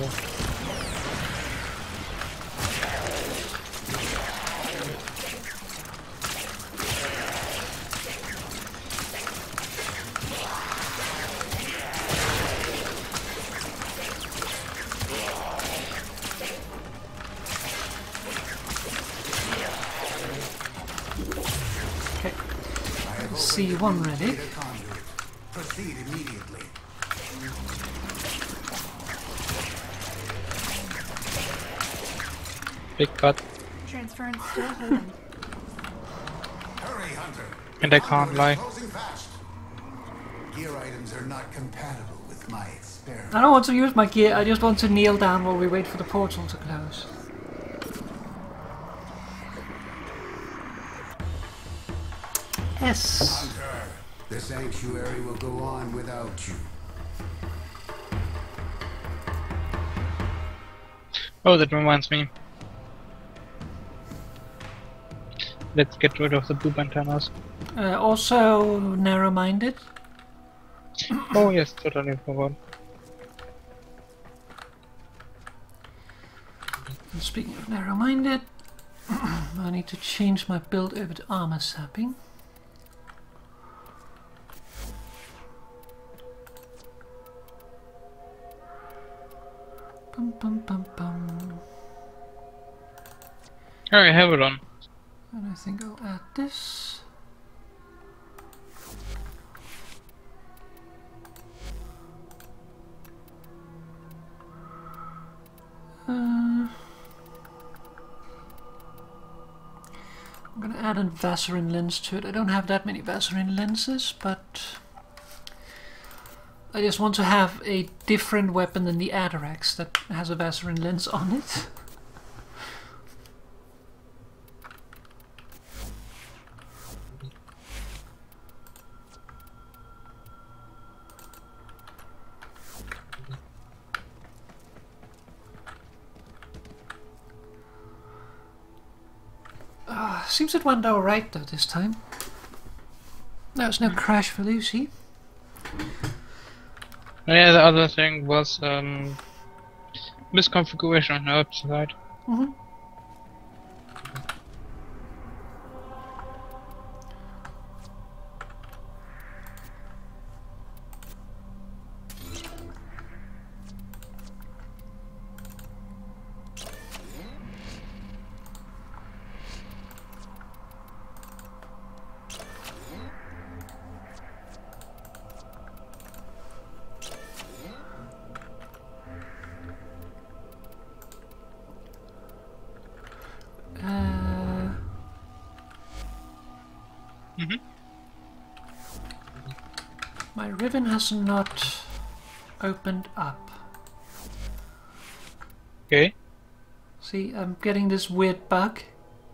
Okay. C1 ready. Data conduit. Proceed immediately. Big cut. Transference still holding. Hurry, Hunter. And I can't lie. Closing fast. Gear items are not compatible with my experiment. I don't want to use my gear, I just want to kneel down while we wait for the portal to close. Yes. Hunter, the sanctuary will go on without you. Oh, that reminds me. Let's get rid of the blue antennas. Also narrow-minded. Oh yes, totally forgot. And speaking of narrow-minded, I need to change my build over to armor sapping. Bum, bum, bum, bum. Oh, I have it on. And I think I'll add this. I'm gonna add a Vaseline lens to it. I don't have that many Vaseline lenses, but I just want to have a different weapon than the Atarax that has a Vaseline lens on it. Seems it went alright though this time. There was no crash for Lucy. Yeah, the other thing was misconfiguration on her website. My ribbon has not opened up. Okay. See, I'm getting this weird bug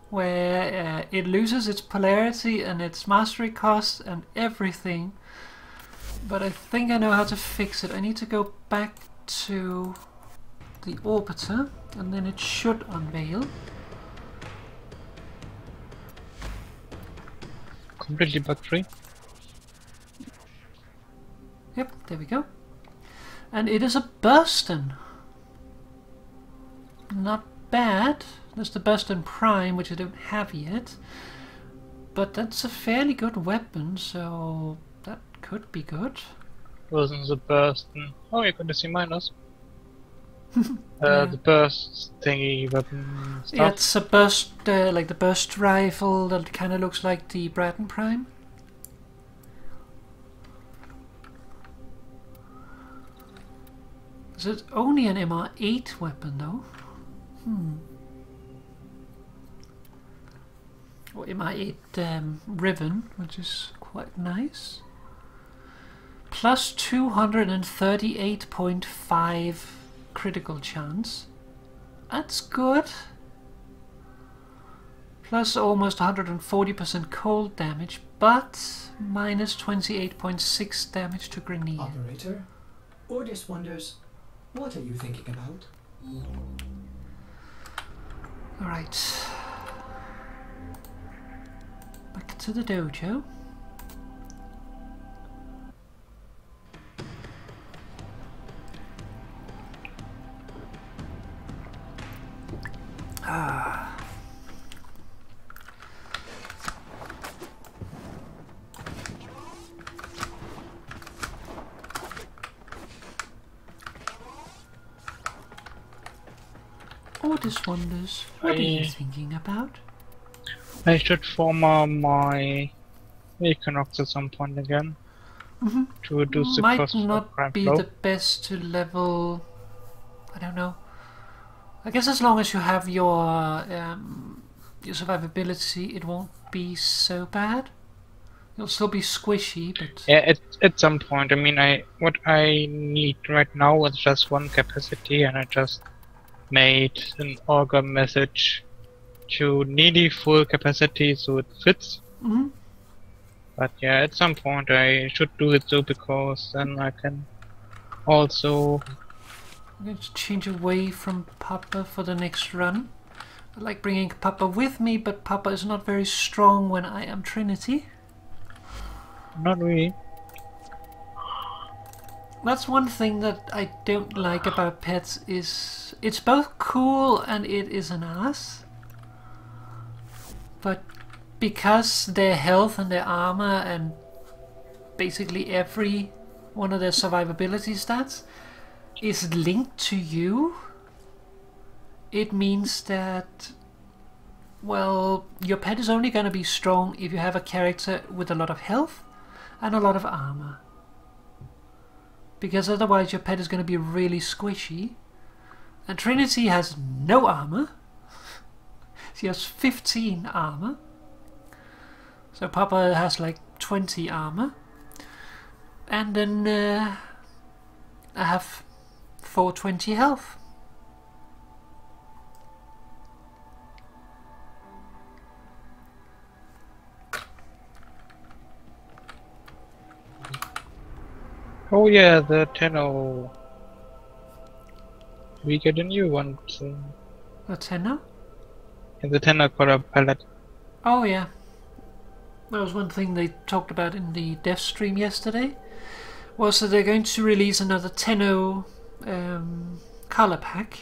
where it loses its polarity and its mastery cost and everything. But I think I know how to fix it. I need to go back to the orbiter and then it should unveil. Completely bug free. Yep, there we go. And it is a Burston. Not bad. There's the Burston Prime, which I don't have yet. But that's a fairly good weapon, so that could be good. Wasn't the burst. Oh, you're going to see minus. The burst thingy weapon stuff. Yeah, it's a burst, like the burst rifle that kind of looks like the Bratton Prime. Is it only an MR8 weapon though? Or MR8 Riven, which is quite nice. Plus 238.5 critical chance. That's good. Plus almost 140% cold damage, but minus 28.6 damage to grenade. Operator, Ordis wonders, what are you thinking about? Alright. Back to the dojo. Ordis wonders, what are you thinking about? I should form my Equinox at some point again. To reduce the Might cost not of be flow. the best to level. I don't know. I guess as long as you have your survivability, it won't be so bad. You'll still be squishy, but Yeah, at some point. I mean, what I need right now is just one capacity, and I just made an auger message to nearly full capacity, so it fits. But yeah, at some point I should do it too, because then I can also... I'm going to change away from Papa for the next run. I like bringing Papa with me, but Papa is not very strong when I am Trinity. Not really. That's one thing that I don't like about pets, is it's both cool and it is an ass. But because their health and their armor and basically every one of their survivability stats is linked to you, it means that, well, your pet is only going to be strong if you have a character with a lot of health and a lot of armor. Because otherwise your pet is going to be really squishy. And Trinity has no armor. She has 15 armor. So Papa has like 20 armor. And then I have 420 health. Oh yeah, the Tenno. We get a new one soon. A Tenno? And the Tenno got a palette. Oh yeah. That was one thing they talked about in the dev stream yesterday. Was that they're going to release another Tenno color pack.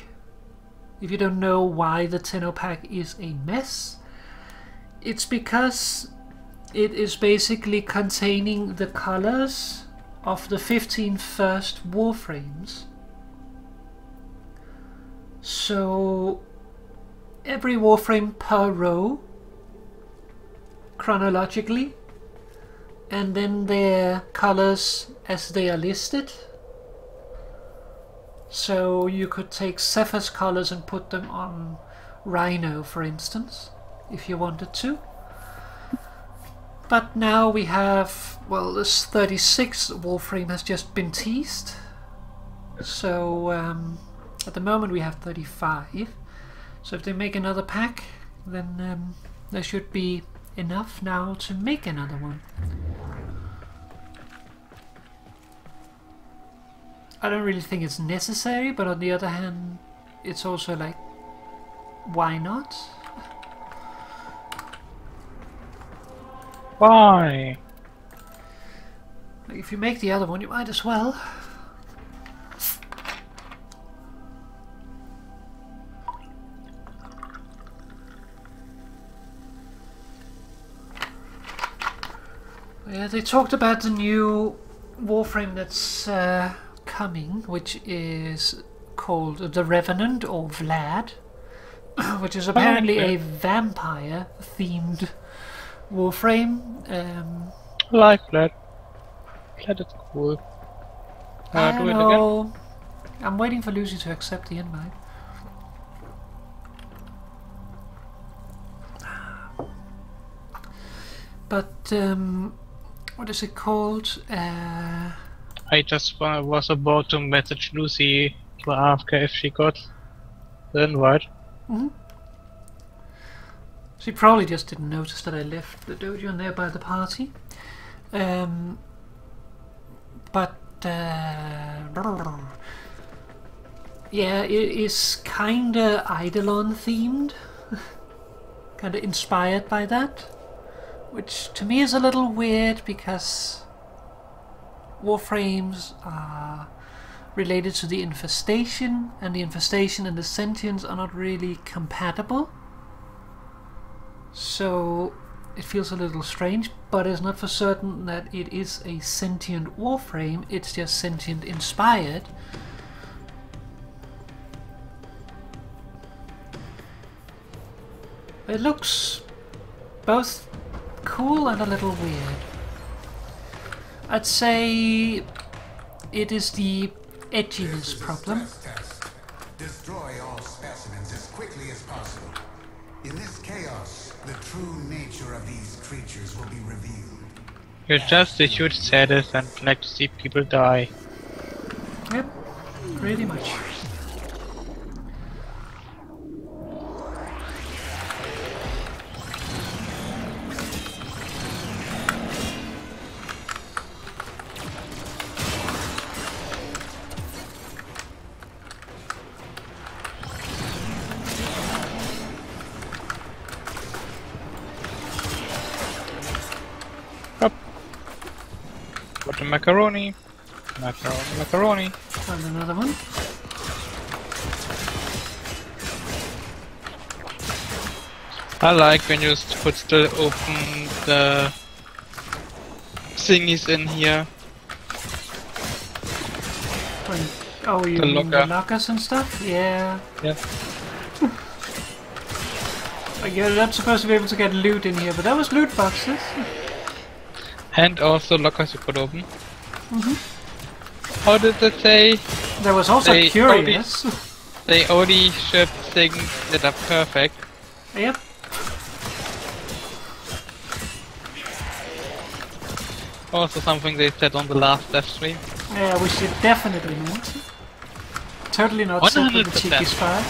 If you don't know why the Tenno pack is a mess, it's because it is basically containing the colors of the 15 first Warframes. So every Warframe per row chronologically, and then their colors as they are listed. So you could take Zephyr's colors and put them on Rhino, for instance, if you wanted to. But now we have, well, this 36 Warframe has just been teased. So at the moment we have 35. So if they make another pack, then there should be enough now to make another one. I don't really think it's necessary, but on the other hand, it's also like, why not? Why? If you make the other one, you might as well. Yeah, they talked about the new Warframe that's coming, which is called the Revenant, or Vlad, which is apparently a vampire-themed Warframe. I like Vlad. Vlad is cool. I Do it know. again. I'm waiting for Lucy to accept the invite. But what is it called? I just was about to message Lucy to ask her if she got the invite. Mm-hmm. She probably just didn't notice that I left the dojo and there by the party. But yeah, it is kinda Eidolon themed, kinda inspired by that, which to me is a little weird because Warframes are related to the Infestation, and the Infestation and the Sentience are not really compatible. So it feels a little strange, but it's not for certain that it is a sentient Warframe, it's just sentient inspired. It looks both cool and a little weird. I'd say it is the edginess problem. Test. Destroy all specimens as quickly as possible. In this chaos, the true nature of these creatures will be revealed. You're just a huge sadist and like to see people die. Yep, pretty much. Put the macaroni. Macaroni, macaroni. And another one. I like when you could still open the thingies in here. When, oh, you The mean the locker. lockers and stuff? Yeah. Yeah. Like, you're not supposed to be able to get loot in here, but that was loot boxes. And also lockers you could open. How did they say? There was also They curious. They only ship things that are perfect. Yep. Also something they said on the last death stream. Yeah, which you definitely meant. Totally not said with the 100%. cheeky spy.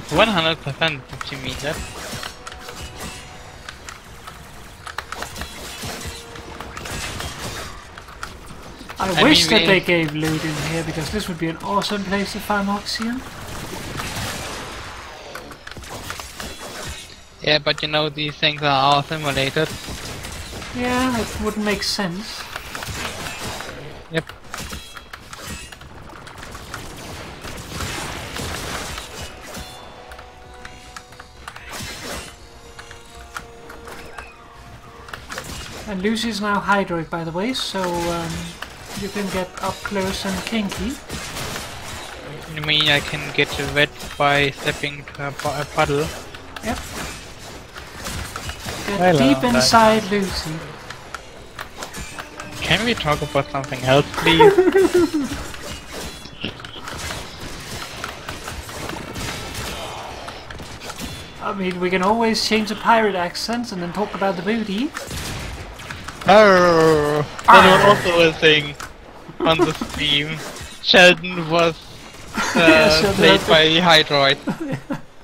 100% did you mean that? I wish mean, that they gave loot in here, because this would be an awesome place to farm oxygen. Yeah, but you know these things are all simulated. Yeah, it wouldn't make sense. Yep. And Lucy's now hydroid, by the way, so you can get up close and kinky. You mean I can get wet by stepping to a puddle? Yep. Get Hello, deep guys. inside Lucy. Can we talk about something else, please? I mean, we can always change the pirate accents and then talk about the booty. Oh, that was also a thing on the stream. Sheldon was Sheldon played had by Hydroid.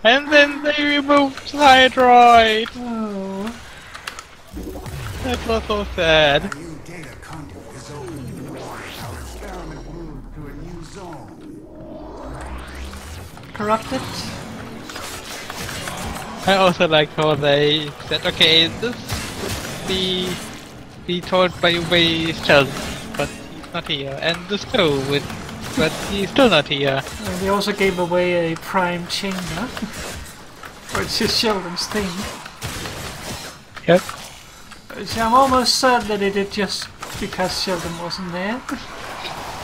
And then they removed Hydroid! Oh. That was so sad. A new data conduit is open. Our experiment moved to a new zone. Corrupted. I also like how they said, okay, this would be told by Sheldon, but he's not here. And this too, but he's still not here. And they also gave away a prime chamber, which is Sheldon's thing. Yep. Which I'm almost certain that they did just because Sheldon wasn't there.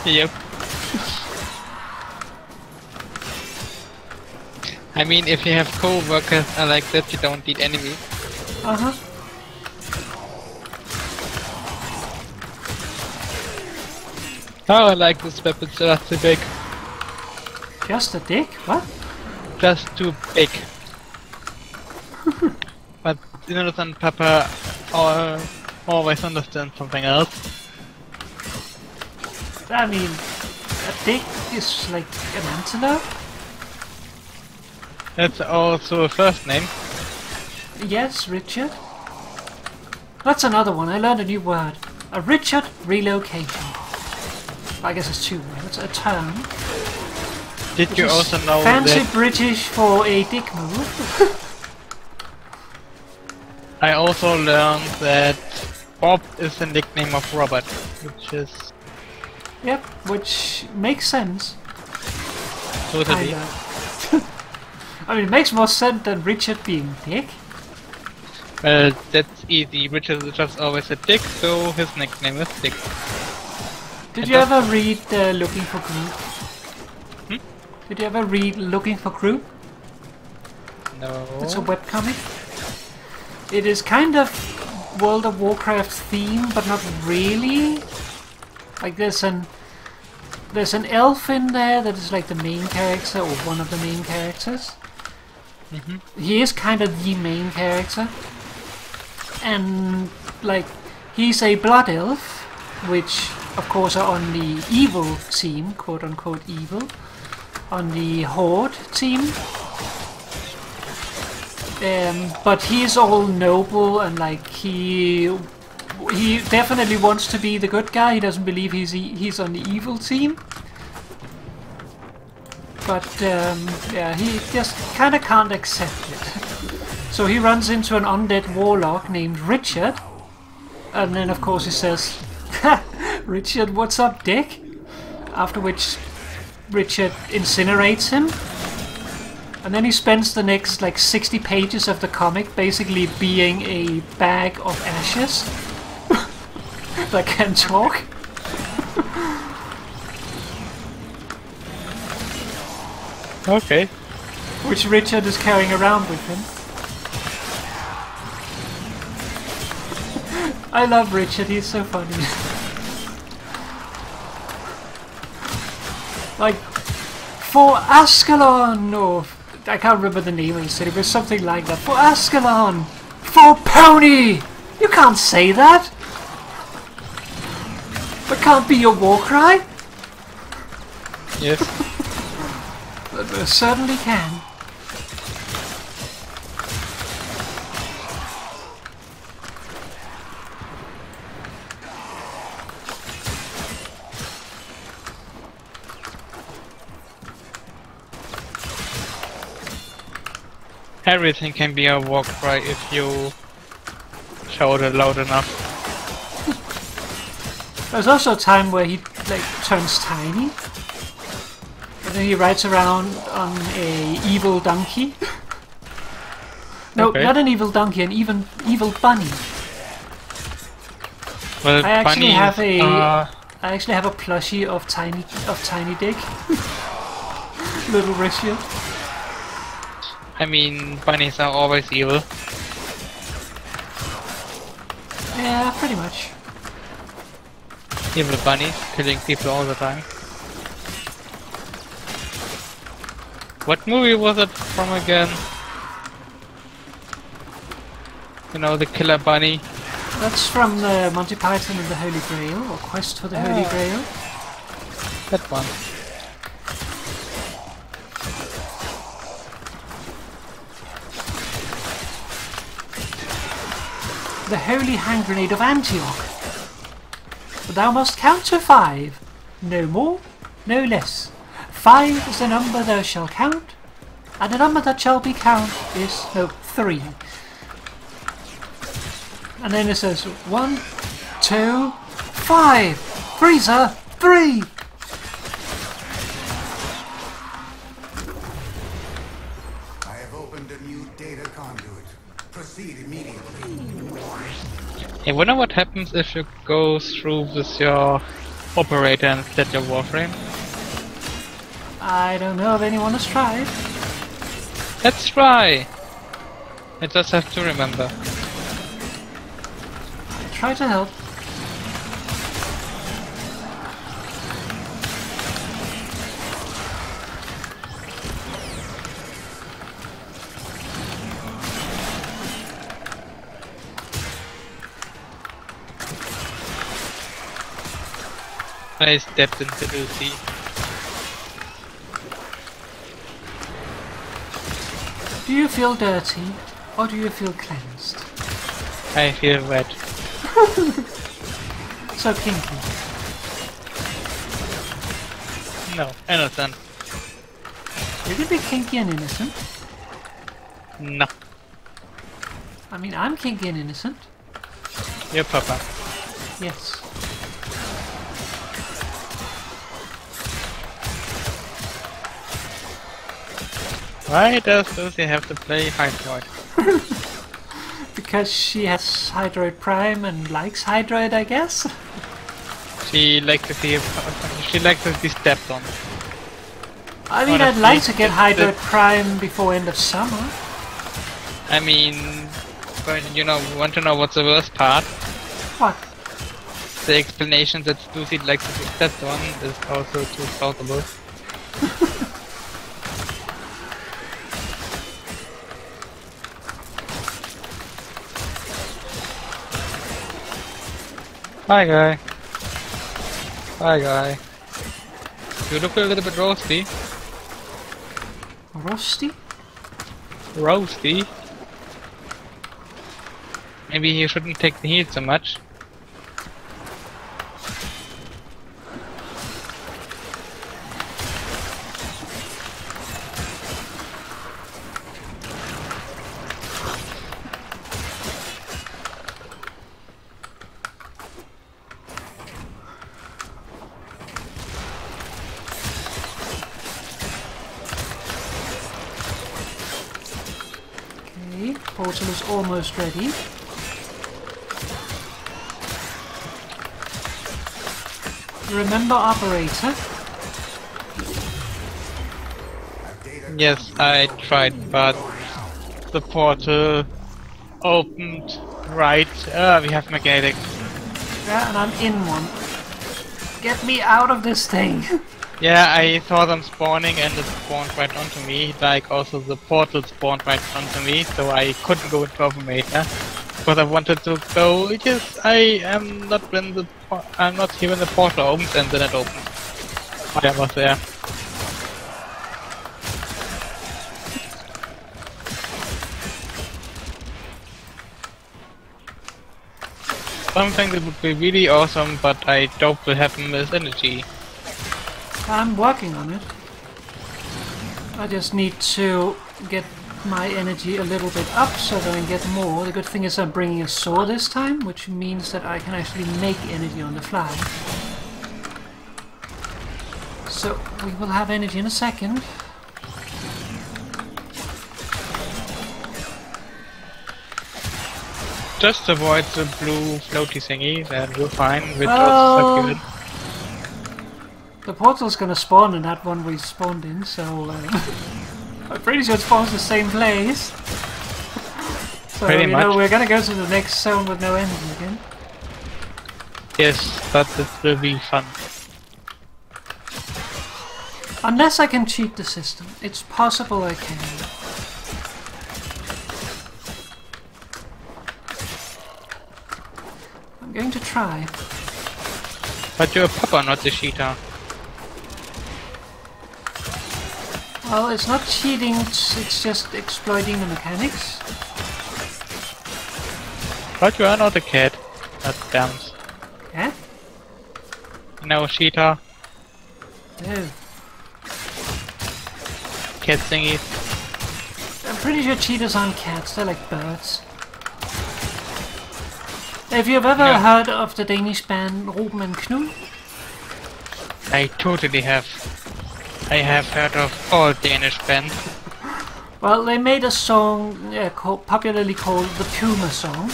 Yep. I mean, if you have co-workers like that, you don't need enemies. Uh-huh. Oh, I like this weapon, just too big. Just a dick? What? Just too big. But innocent Pepper always understands something else. I mean, a dick is like an antelope? That's also a first name. Yes, Richard. That's another one. I learned a new word. A Richard relocation. I guess it's two words. A term. Did Which you is also know fancy that British for a dick move. I also learned that Bob is the nickname of Robert, which is Yep, which makes sense. totally. Kinda. I mean, it makes more sense than Richard being dick. Well, that's easy. Richard is just always a dick, so his nickname is Dick. Did you ever read Looking for Group? Hmm? Did you ever read Looking for Group? No. It's a webcomic. It is kind of World of Warcraft theme, but not really. Like there's an elf in there that is like the main character, or one of the main characters. He is kind of the main character. And like he's a blood elf, which of course are on the evil team, quote unquote evil, on the Horde team. But he's all noble and like he definitely wants to be the good guy. He doesn't believe he's on the evil team. But yeah, he just kind of can't accept it. So he runs into an undead warlock named Richard, and then of course he says, "Ha! Richard, what's up, Dick? After which Richard incinerates him. And then he spends the next like 60 pages of the comic basically being a bag of ashes that can talk. Okay. Which Richard is carrying around with him. I love Richard, he's so funny. Like, for Ascalon, or I can't remember the name of the city, but something like that. For Ascalon! For Pony! You can't say that! That can't be your war cry! Yes. But it certainly can. Everything can be a war cry if you shout it loud enough. There's also a time where he like turns tiny. And then he rides around on a evil donkey. No, Okay. not an evil donkey, an evil bunny. Well, I actually have a bunnies, I actually have a plushie of Tiny Dick. Little Richard. I mean, bunnies are always evil. Yeah, pretty much. Evil bunnies, killing people all the time. What movie was it from again? You know, the killer bunny. That's from the Monty Python and the Holy Grail, or Quest for the Holy Grail. That one. The Holy Hand Grenade of Antioch. But thou must count to 5. No more, no less. 5 is the number thou shalt count, and the number that shall be count is, 3. And then it says 1, 2, 5. Freezer, 3. I have opened a new data conduit. Proceed immediately. I wonder what happens if you go through with your operator instead your Warframe. I don't know if anyone has tried. Let's try! I just have to remember. Try to help. I stepped into the sea. Do you feel dirty, or do you feel cleansed? I feel wet. So kinky. No, innocent. You can be kinky and innocent. No. I mean, I'm kinky and innocent. Your papa. Yes. Why does Lucy have to play Hydroid? Because she has Hydroid Prime and likes Hydroid, I guess. She likes to see stepped on. I mean, I'd like to get Hydroid Prime before end of summer. I mean, but you know, want to know what's the worst part? What? The explanation that Lucy likes to be stepped on is also too plausible. Hi guy. Hi guy. You look a little bit roasty. Rusty? Roasty? Maybe you shouldn't take the heat so much. portal is almost ready. Remember operator? Yes, I tried, but the portal opened right. We have magnetic. Yeah, and I'm in one. Get me out of this thing! Yeah, I saw them spawning and it spawned right onto me. Like also the portal spawned right onto me, so I couldn't go into operator. Because I wanted to go. Yes, I am not when the I'm not here when the portal opens, and then it opens. I was there. Something that would be really awesome, but I doubt will happen is energy. I'm working on it. I just need to get my energy a little bit up so that I can get more. The good thing is I'm bringing a sword this time, which means that I can actually make energy on the fly. So we will have energy in a second. Just avoid the blue floaty thingy, then you're fine. Which also suck you in. The portal's gonna spawn in that one we spawned in, so I'm pretty sure it spawns the same place. So Pretty you know much. we're gonna go to the next zone with no energy again. Yes, but it will be fun. Unless I can cheat the system. It's possible I can. I'm going to try. But you're a pupper, not the cheater. Well, it's not cheating, it's just exploiting the mechanics. But you are not a cat. That dams. Yeah? No cheater. Oh. Cat thingy. I'm pretty sure cheetahs aren't cats, they're like birds. Have you ever Yeah. heard of the Danish band Ruben and Knud? I totally have. I have heard of all Danish bands. Well, they made a song popularly called the Puma Song,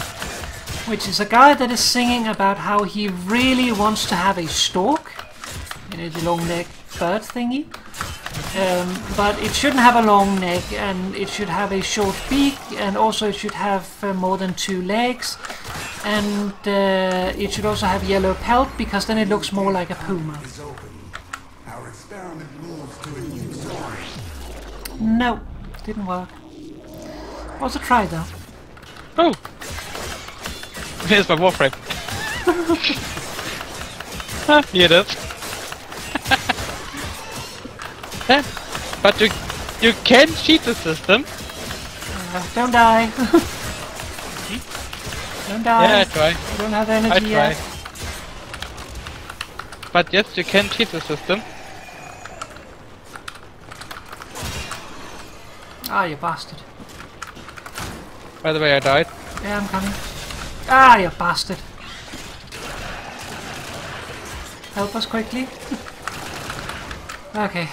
which is a guy that is singing about how he really wants to have a stork, you know, the long neck bird thingy. But it shouldn't have a long neck, and it should have a short beak, and also it should have more than 2 legs, and it should also have yellow pelt, because then it looks more like a puma. Is open. Our experiment moves to a new zone. No, didn't work. Was a try though. Oh! Here's my Warframe. Here it is. But you can cheat the system. Don't die. Don't die. Yeah, I try. I don't have I energy try. yet. But yes, you can cheat the system. Ah, you bastard. By the way, I died. Yeah, I'm coming. Ah, you bastard. Help us quickly. Okay.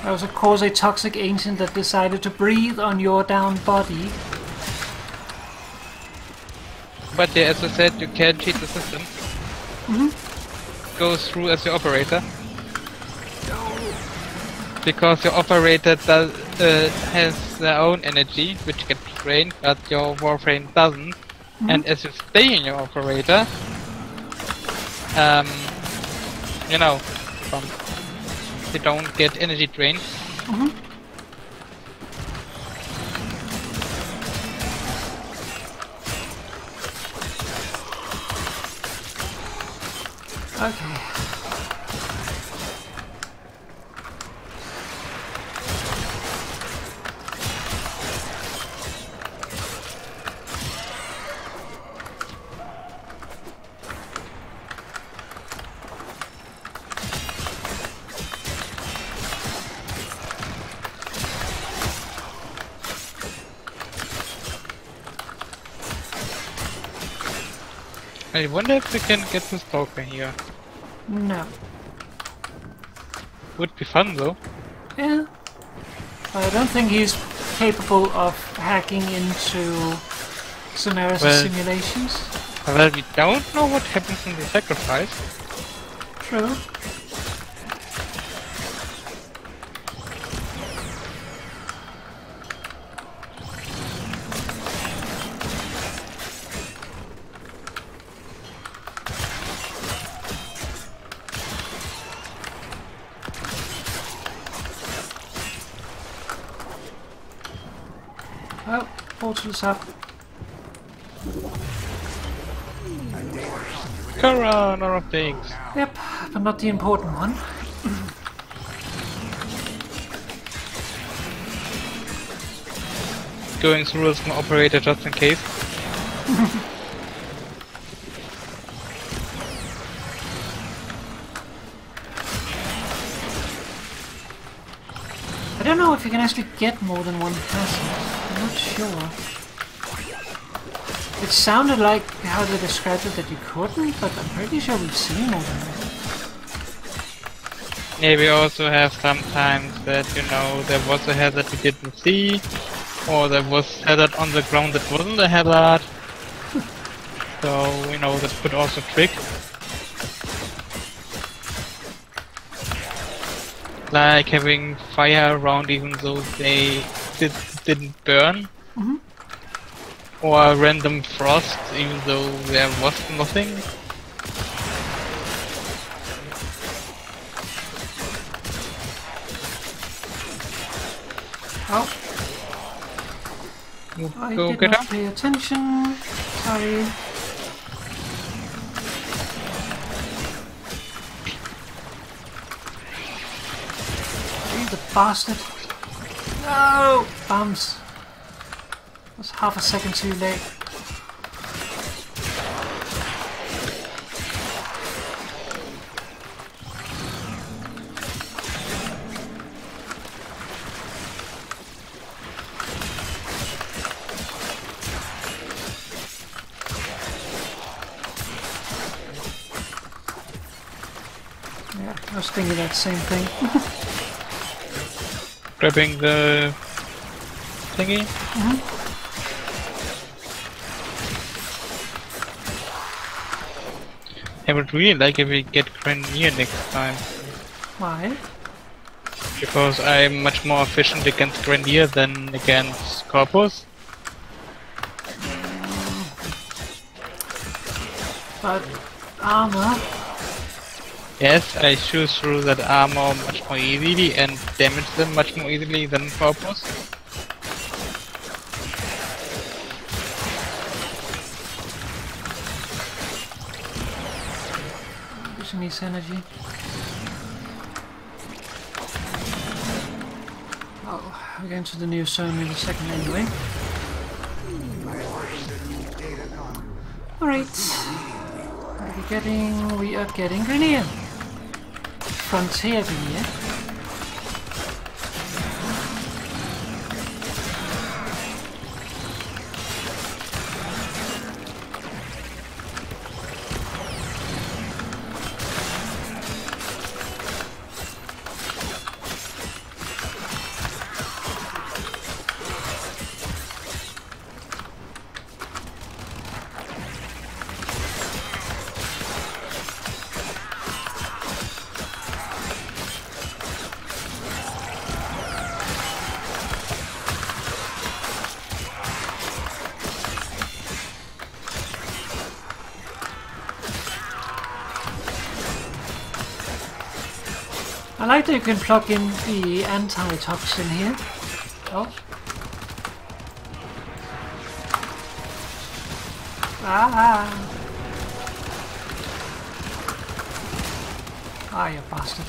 That was of course a toxic ancient that decided to breathe on your down body. But yeah, as I said, you can cheat the system. Goes through as your operator. Because your operator does, has their own energy, which gets drained, but your Warframe doesn't. And as you stay in your operator, you know, you don't get energy drained. Okay. I wonder if we can get the stalker here. No. Would be fun though. Yeah. I don't think he's capable of hacking into Solaris' Well- simulations. Well, we don't know what happens in the sacrifice. True. Oh, portal's up. Corona of things. Yep, but not the important one. Going through as an operator just in case. I don't know if you can actually get more than one passive. I'm not sure. It sounded like how they described it that you couldn't, but I'm pretty sure we've seen more than that. Yeah, we also have sometimes that, you know, there was a hazard we didn't see, or there was hazard on the ground that wasn't a hazard. So, you know, that could also trick. Like having fire around even though they didn't burn. Mhm. Or random frost even though there was nothing. Oh, I Go did get not up. pay attention. Sorry. You the bastard. No! Bums. That's half a second too late. Yeah, I was thinking that same thing. Grabbing the thingy. I would really like if we get Grenier next time, Why? because I'm much more efficient against Grenier than against Corpus. But armor. Yes, I shoot through that armor much more easily and damage them much more easily than Corpus. Using his energy. Oh, we're going to the new zone in a second anyway. Alright. What are we getting? We are getting Grenier. Frontier Grenier. I like that you can plug in the anti-toxin here. Oh. Ah! Ah, you bastard.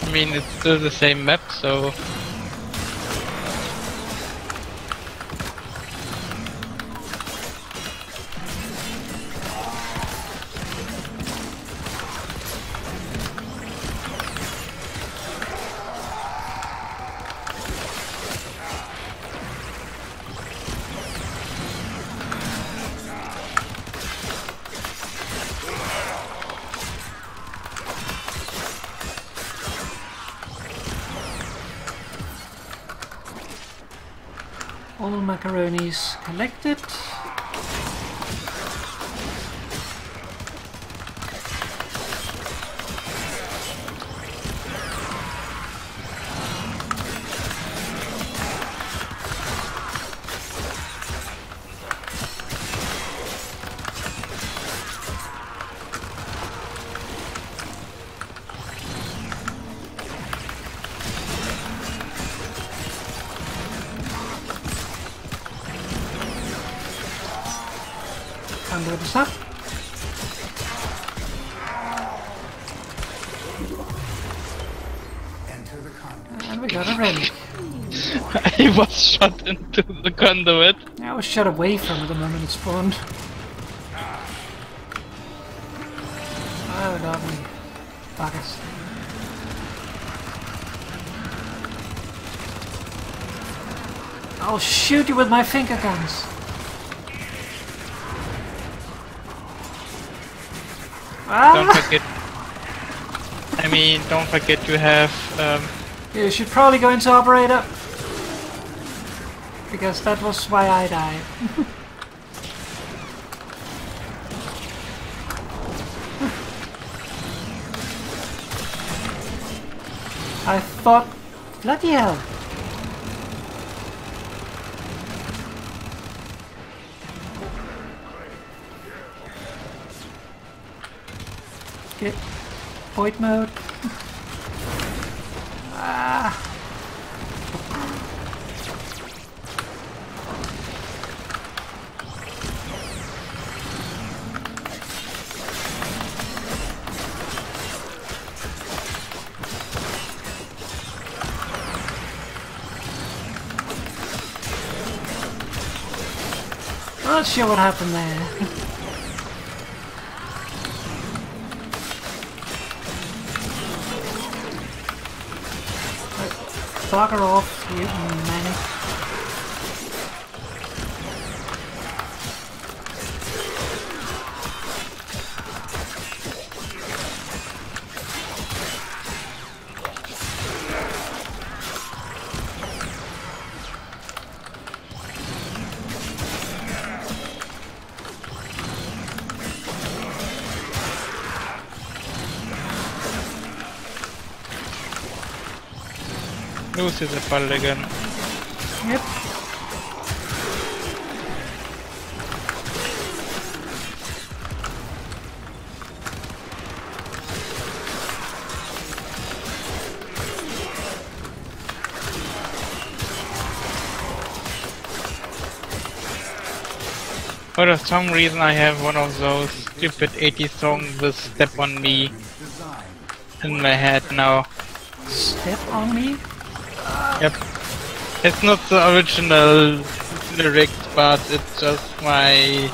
I mean, it's still the same map, so... All macaronis collected. Undo the stuff. Enter the conduit. And we got a relic. I was shot into the conduit. I was shot away from it the moment it spawned. Oh, lovely. Buggers. I'll shoot you with my finger guns. Don't Ah! forget. Don't forget you have. You should probably go into operator. Because that was why I died. I thought... Bloody hell. Get void mode. Ah. Not sure what happened there. Bugger off, you manic. Loose is a ball again. Yep. For some reason I have one of those stupid 80s songs with Step on Me in my head now. Step on me? Yep. It's not the original lyrics, but it's just my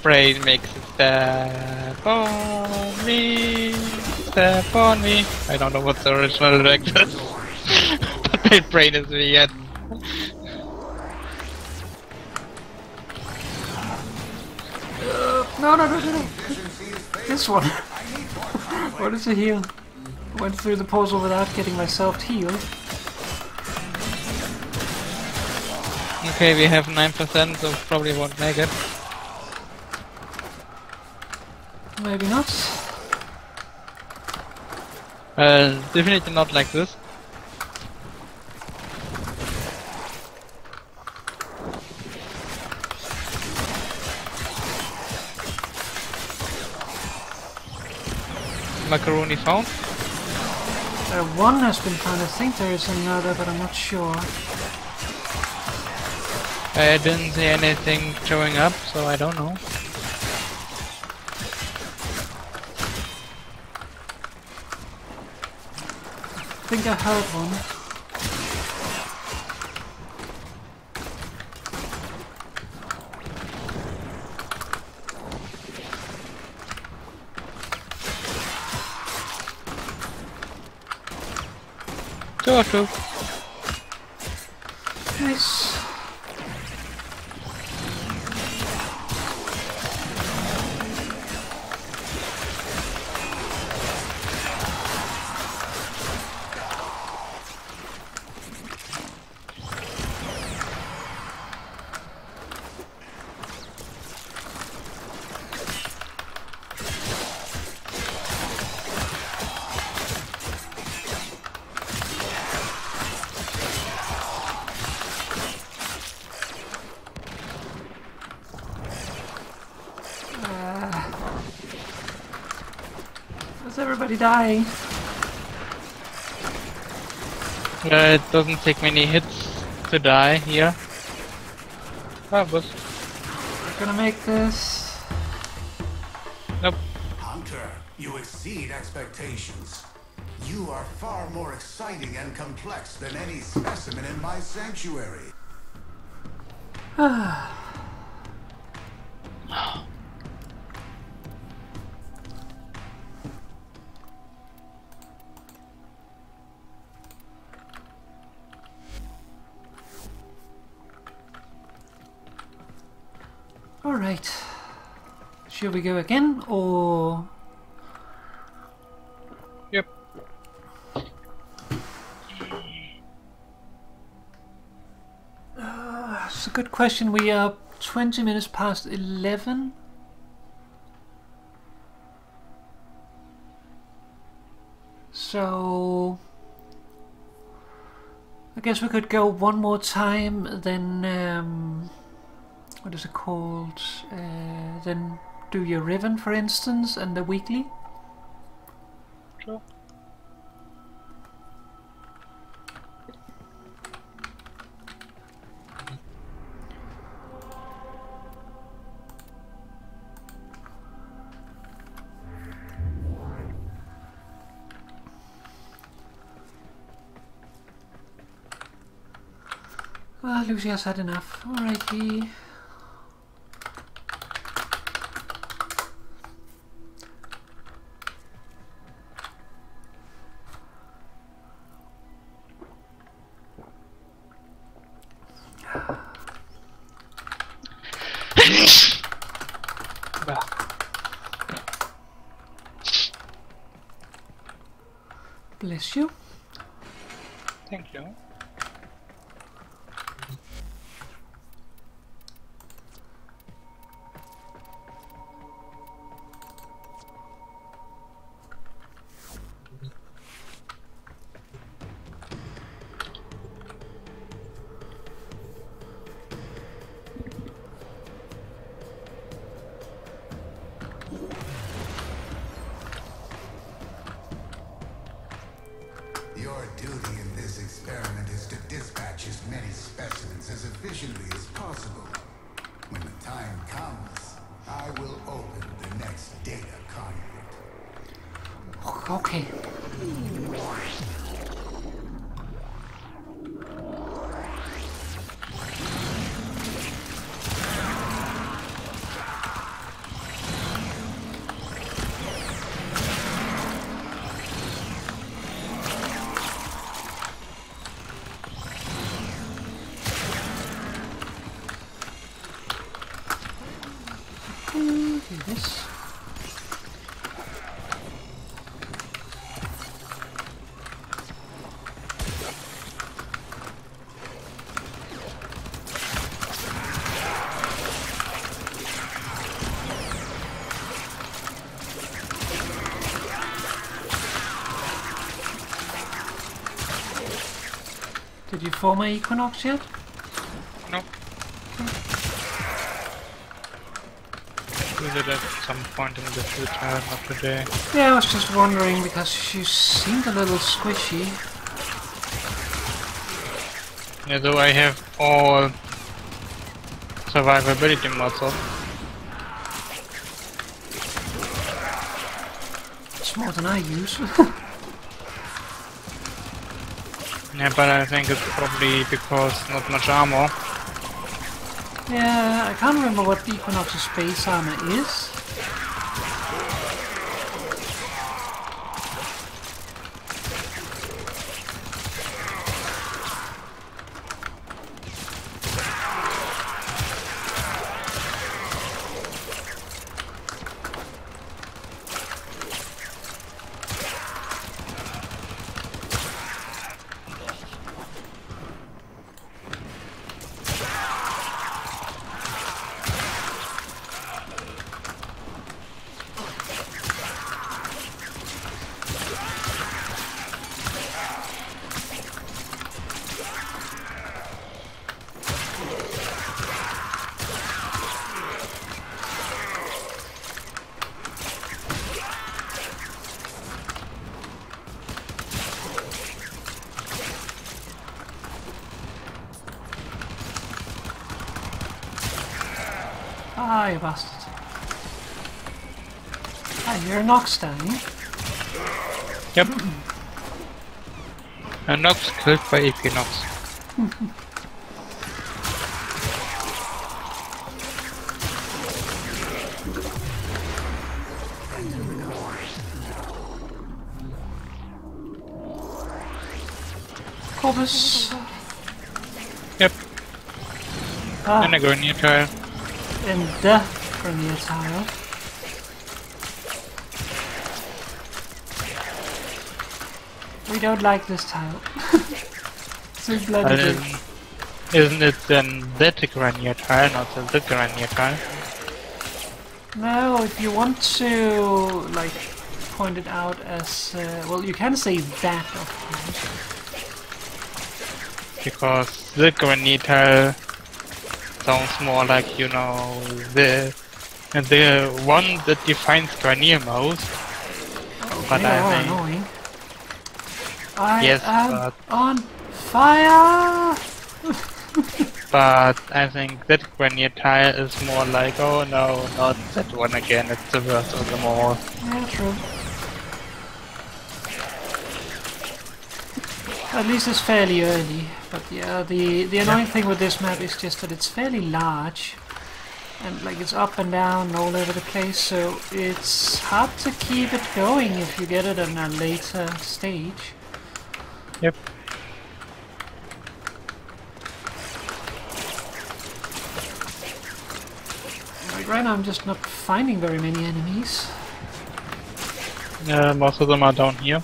brain makes it step on me, step on me. I don't know what the original lyrics is, but my brain is weird. No. This one. What is a heal? Went through the puzzle without getting myself healed. Okay, we have 9%, so probably won't make it. Maybe not. Definitely not like this. Macaroni found. One has been found. I think there is another, but I'm not sure. I didn't see anything showing up, so I don't know. I think I heard one. Two. Nice. Everybody die. It doesn't take many hits to die here. Ah, but We're gonna make this. nope. Hunter, you exceed expectations. You are far more exciting and complex than any specimen in my sanctuary. Alright. Should we go again, or... Yep. It's a good question. We are 20 minutes past 11. So... I guess we could go one more time, then... what is it called? Then do your Riven, for instance, and the weekly. Sure. Well, Lucy has had enough. Alrighty. Well, Bless you. thank you. Your duty in this experiment is to dispatch as many specimens as efficiently as possible. When the time comes, I will open the next data conduit. Okay. Do this. Did you form an Equinox yet? No. Do that at some point in the future, not today. Yeah, I was just wondering because she seemed a little squishy. Yeah, though I have all survivability mods up. It's more than I use. Yeah, but I think it's probably because not much armor. Yeah, I can't remember what the Equinox's space armor is. Ah, you bastard. Ah, you're a Nox down here. Yep. A Nox killed by Equinox. Corvus. Yep. Ah, And a Grenier tile. in the Grenier tile. We don't like this tile. So bloody big. Isn't it then that Grenier tile, not the Grenier tile? No, if you want to, like, point it out as... well, you can say that, of course. Because the Grenier tile sounds more like, you know, the one that defines Grenier most. But They are I mean, annoying. I yes, am but on fire! But I think that Grenier tile is more like, oh no, not that one again, it's the worst of them all. Yeah, true. At least it's fairly early. But yeah, the annoying thing with this map is just that it's fairly large. And like it's up and down all over the place, so it's hard to keep it going if you get it on a later stage. Yep. Like right now I'm just not finding very many enemies. Most of them are down here.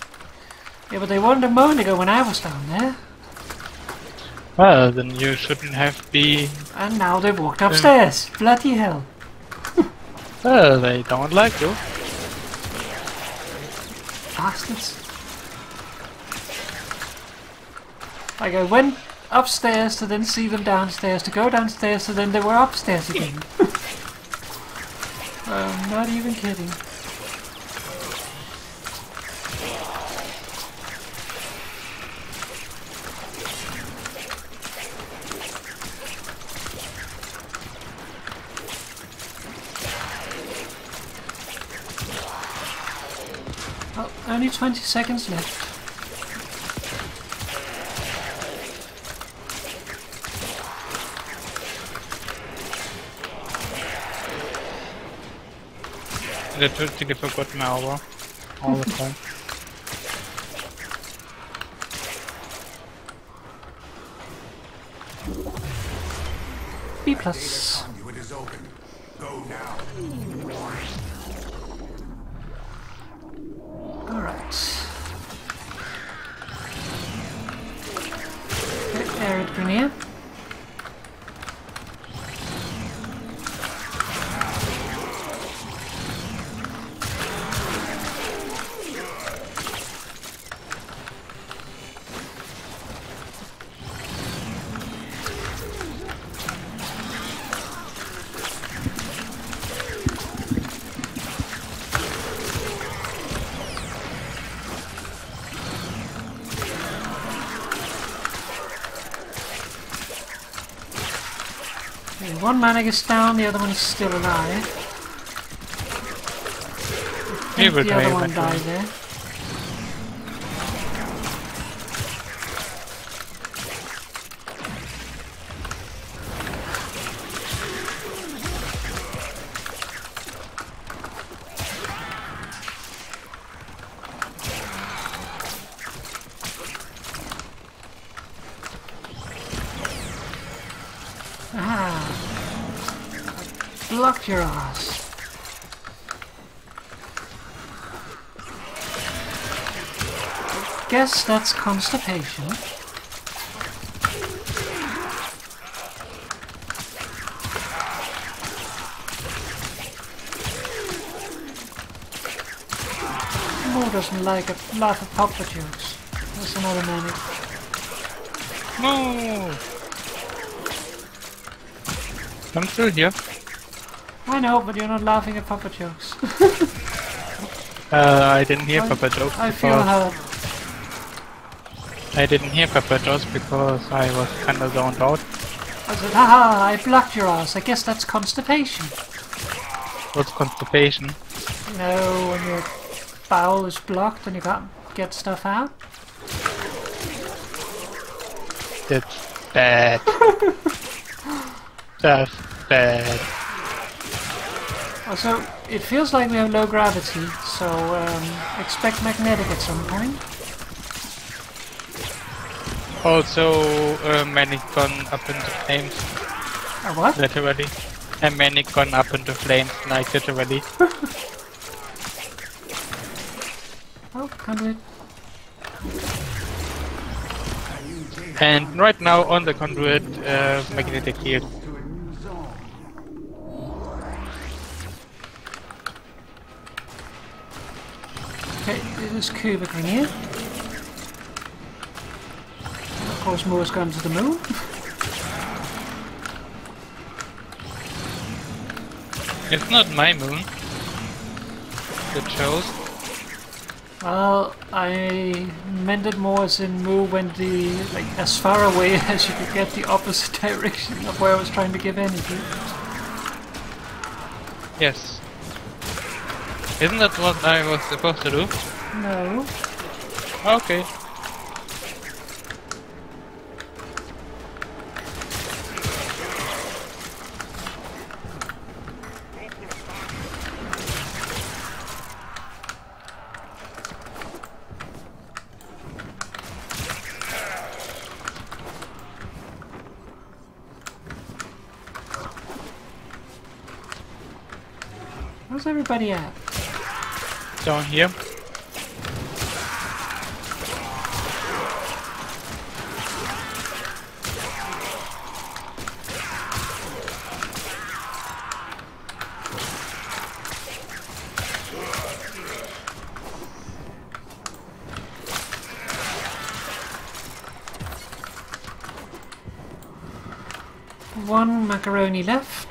Yeah, but they weren't a moment ago when I was down there. Well, then you shouldn't have been... And now they've walked upstairs. Bloody hell. Well, they don't like you. Bastards. Like I went upstairs to then see them downstairs, to go downstairs to then they were upstairs again. I'm not even kidding. Oh, only 20 seconds left. I totally forgot my hour. All the time. B plus. Conduit is open. Go now. Alright. Okay, arid Grenier. Okay, one Manic is down, the other one is still alive. I He think will the die other one eventually. died there. Block your ass. Guess that's constipation. Mo doesn't like a laugh at papa jokes. That's another manic. No! I'm still here. I know, but you're not laughing at papa jokes. I didn't hear Papa jokes I feel because hurt. I didn't hear Papa jokes because I was kinda zoned out. I said, haha, I blocked your ass. I guess that's constipation. What's constipation? You know, when your bowel is blocked and you can't get stuff out. That's bad. That's bad. Also, it feels like we have low gravity, so expect magnetic at some point. Also, Manic gone up into flames. Or what? Literally. A Manic gone up into flames, like literally. Oh, conduit. And right now on the conduit, magnetic field. Okay, this is Cuba Grenier. Of course, Moore's gone to the moon. It's not my moon. It shows. Well, I meant it more as in Moo went as far away as you could get the opposite direction of where I was trying to give energy. Yes. Isn't that what I was supposed to do? No. Okay. Where's everybody at? Down here. One macaroni left.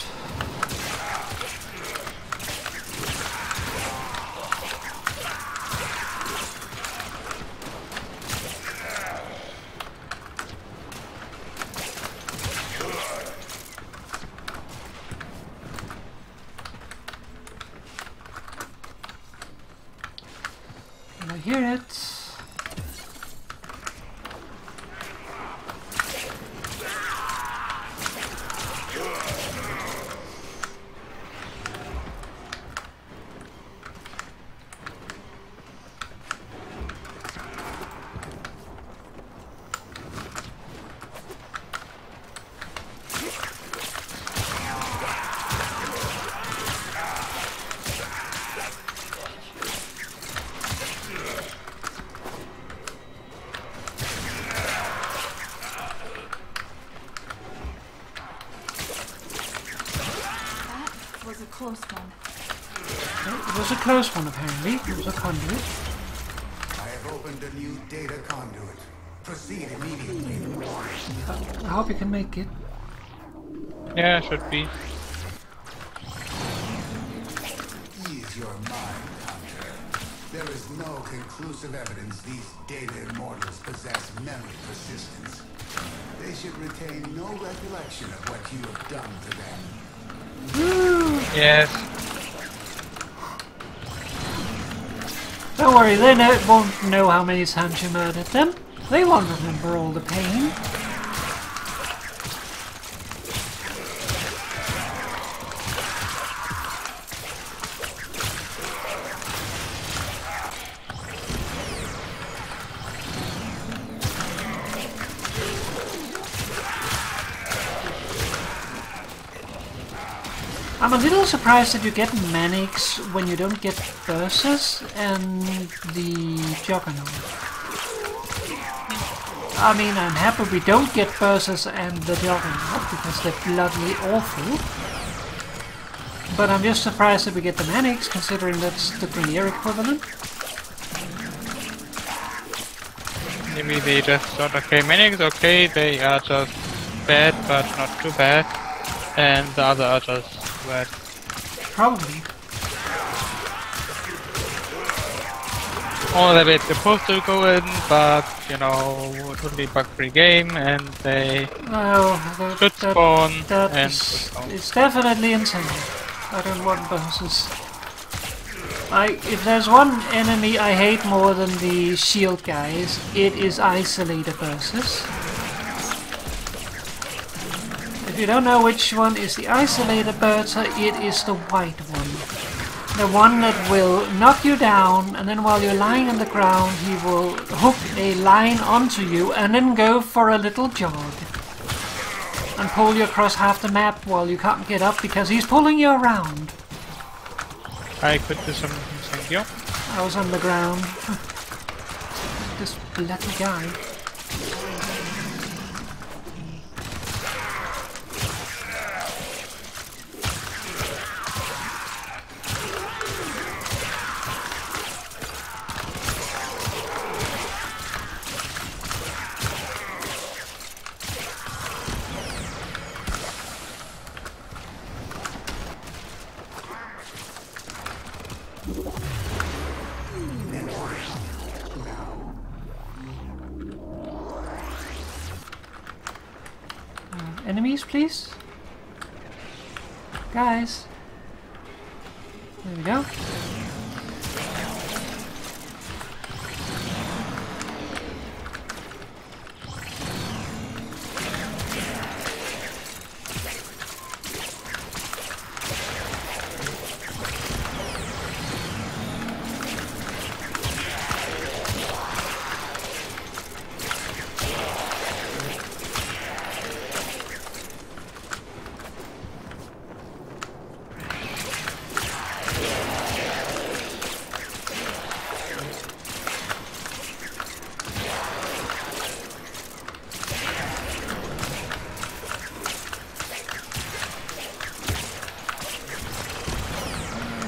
Can I hear it? That was a close one. It was a close one, apparently. It was a conduit. I have opened a new data conduit. Proceed immediately. I hope you can make it. Yeah, should be. Ease your mind, Hunter. There is no conclusive evidence these data immortals possess memory persistence. They should retain no recollection of what you have done to them. Yes. Don't worry, they won't know how many times you murdered them. They won't remember all the pain. I'm a little surprised that you get Manics when you don't get Bursas and the Juggernaut. I mean, I'm happy we don't get Bursas and the Juggernaut because they're bloody awful. But I'm just surprised that we get the Manics, considering that's the Grenier equivalent. Maybe they just thought, okay, Manics, okay, they are just bad, but not too bad. And the other are just bad. Probably. all the way supposed to go in, but you know, totally bug-free game, and they should spawn and it's definitely insane. I don't want bosses. If there's one enemy I hate more than the shield guys, it is isolator bosses. If you don't know which one is the isolator berser, it is the white one. The one that will knock you down, and then while you're lying on the ground, he will hook a line onto you and then go for a little jog. And pull you across half the map while you can't get up because he's pulling you around. I could do something, thank you. I was on the ground. This bloody guy. Enemies, please? Guys. There we go.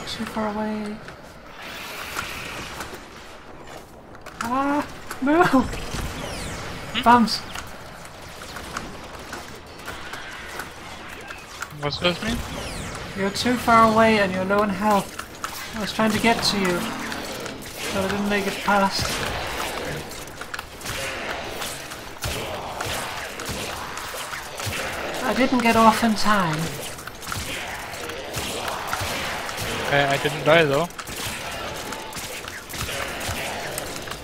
Too far away. Ah! Move! Bums! What's this mean? You're too far away and you're low in health. I was trying to get to you, so I didn't make it past. I didn't get off in time. I didn't die though.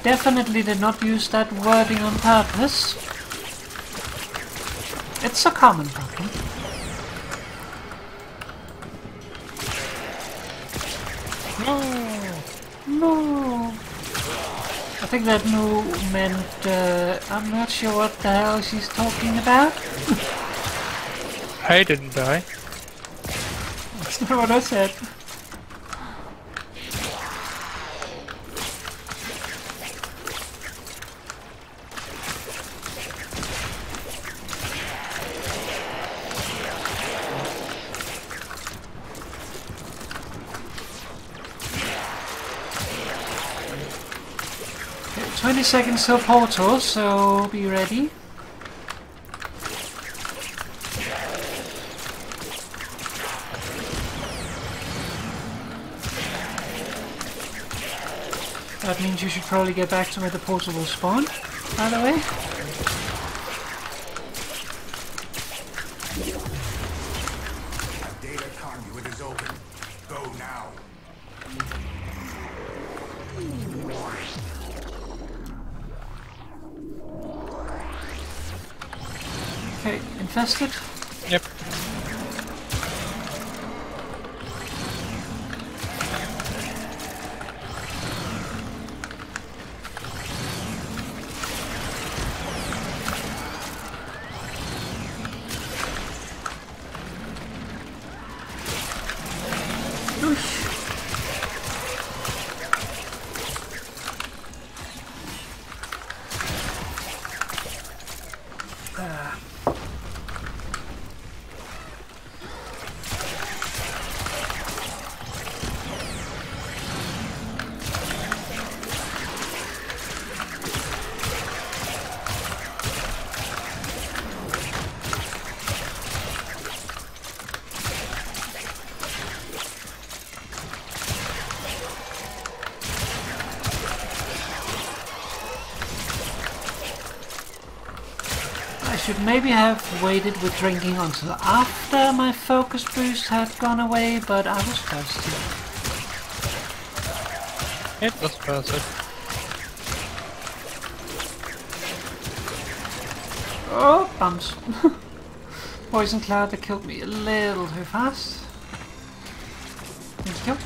Definitely did not use that wording on purpose. It's a common problem. No! No! I think that no meant, I'm not sure what the hell she's talking about. I didn't die. That's not what I said. Okay, 20 seconds till portal, so be ready. That means you should probably get back to where the portal will spawn, by the way. A data conduit is open. Go now. Okay, infested. Yep. should maybe have waited with drinking until after my focus boost had gone away, but I was thirsty. It was perfect. Oh, bums. Poison cloud that killed me a little too fast. Thank you.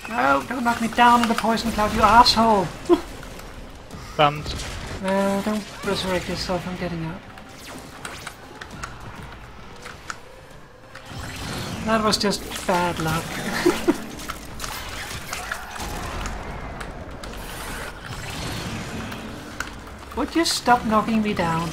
No, don't knock me down in the poison cloud, you asshole! Bummed. Don't resurrect yourself, I'm getting out. That was just bad luck. Would you stop knocking me down?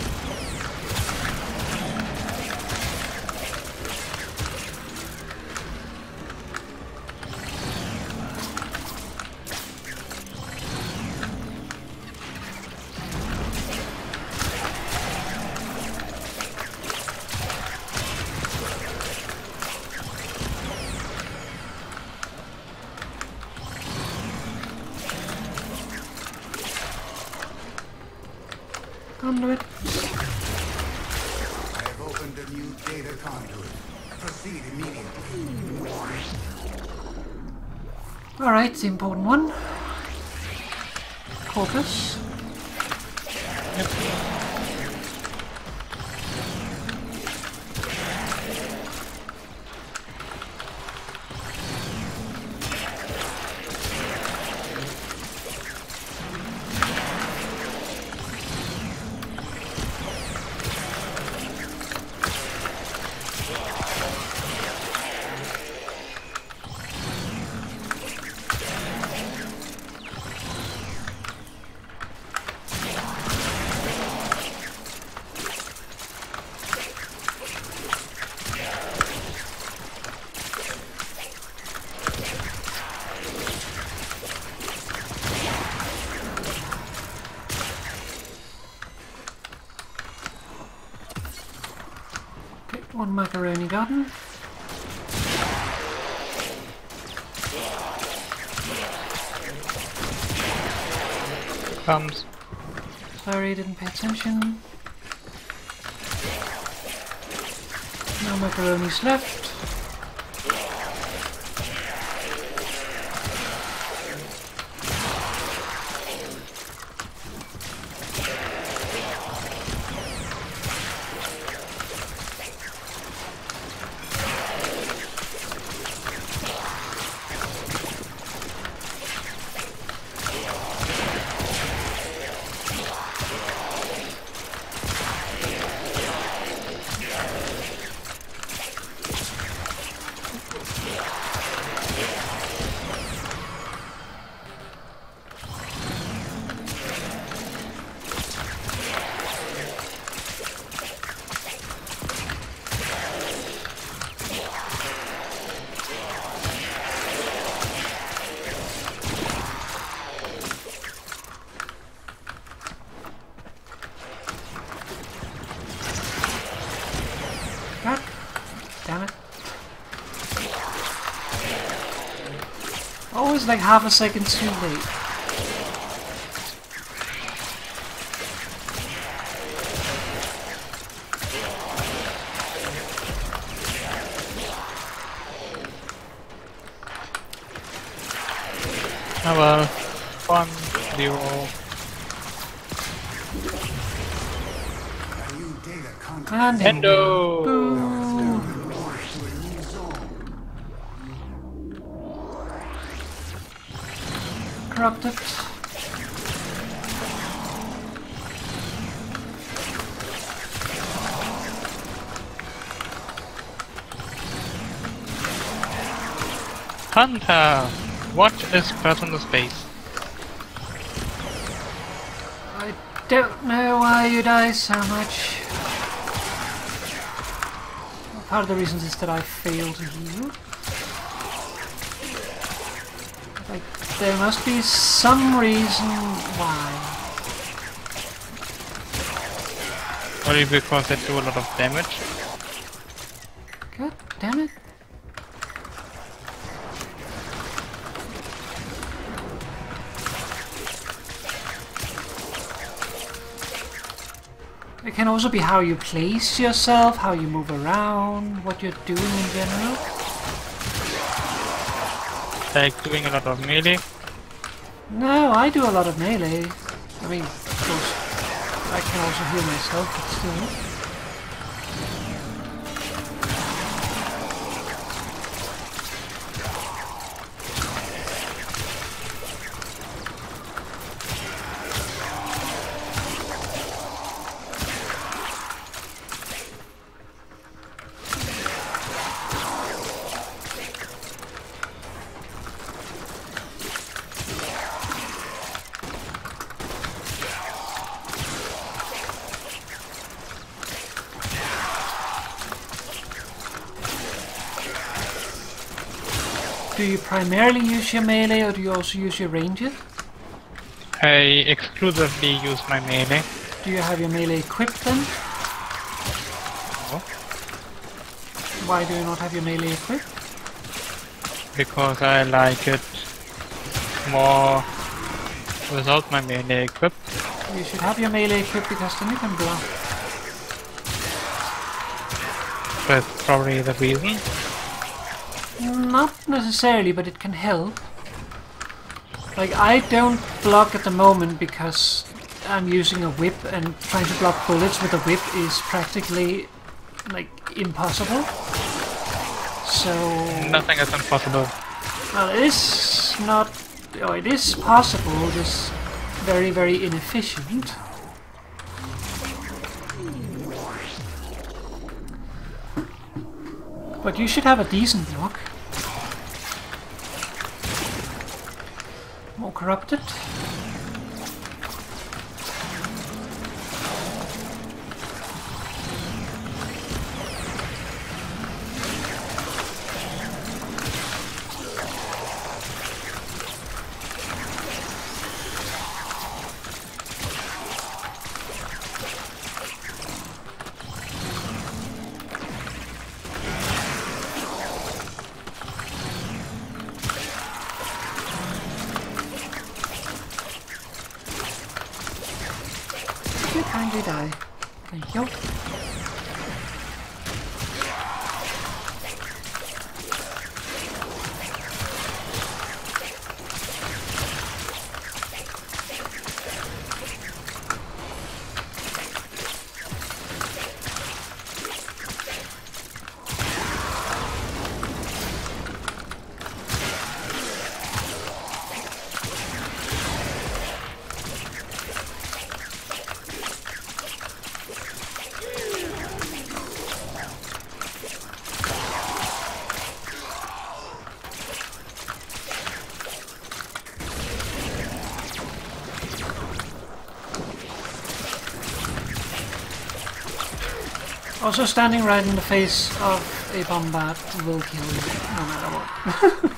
Conduit. I have opened a new data conduit. Proceed immediately. Alright, the important one. Corpus. One macaroni garden. Comes. Sorry, didn't pay attention. No macaronis left. God damn it. Always like half a second too late. Oh well. 1-0. A new data conduit. And Endo! Boo. Launched to a new zone. Corrupted. Hunter! What is personal space? I don't know why you die so much. Part of the reasons is that I fail to heal. Like, there must be some reason why. Only because they do a lot of damage. God damn it. It can also be how you place yourself, how you move around, what you're doing in general. Like doing a lot of melee. No, I do a lot of melee. I mean, of course, I can also heal myself, but still. Do you primarily use your melee or do you also use your ranger? I exclusively use my melee. Do you have your melee equipped then? No, Why do you not have your melee equipped? because I like it more without my melee equipped. You should have your melee equipped because then you can block. That's probably the reason. Not necessarily, but it can help. Like, I don't block at the moment because I'm using a whip, and trying to block bullets with a whip is practically, like, impossible. So... Nothing is impossible. Well, it is not... Oh, it is possible, just very, very inefficient. But you should have a decent block. More corrupted. You kindly die. Thank you. Also, standing right in the face of a bombard will kill you, no matter what.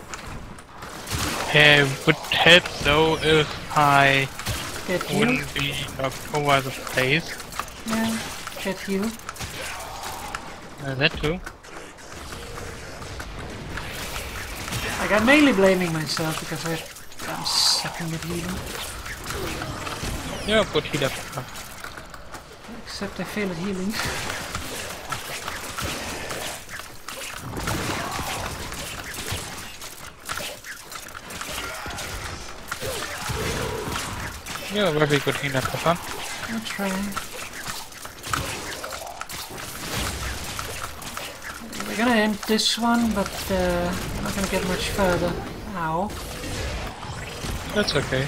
It would help though if I Get healed? wouldn't be knocked over the place. Yeah, get healed. That too. Like, I'm mainly blaming myself because I'm sucking at healing. Yeah, good healer. Except I fail at healing. You're a very good healer, Papa. I'll try. We're gonna end this one, but we're not gonna get much further. Ow. That's okay.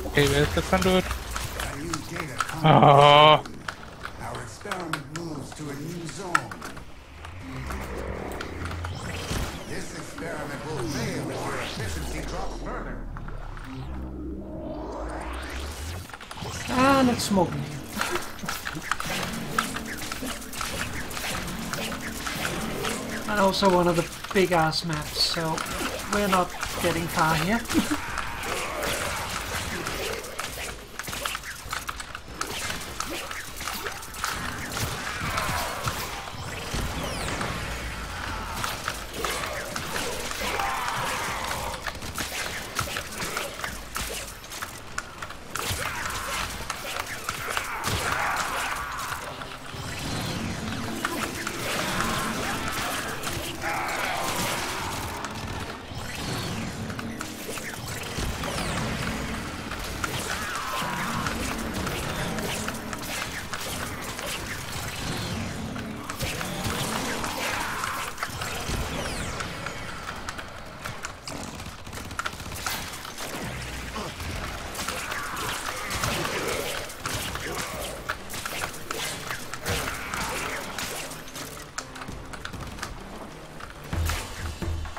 Okay, where's the conduit? A new data comes. Oh, Our experiment moves to a new zone. This experiment will fail if your efficiency drops further. And it's smoking here. And also one of the big ass maps, so we're not getting far here.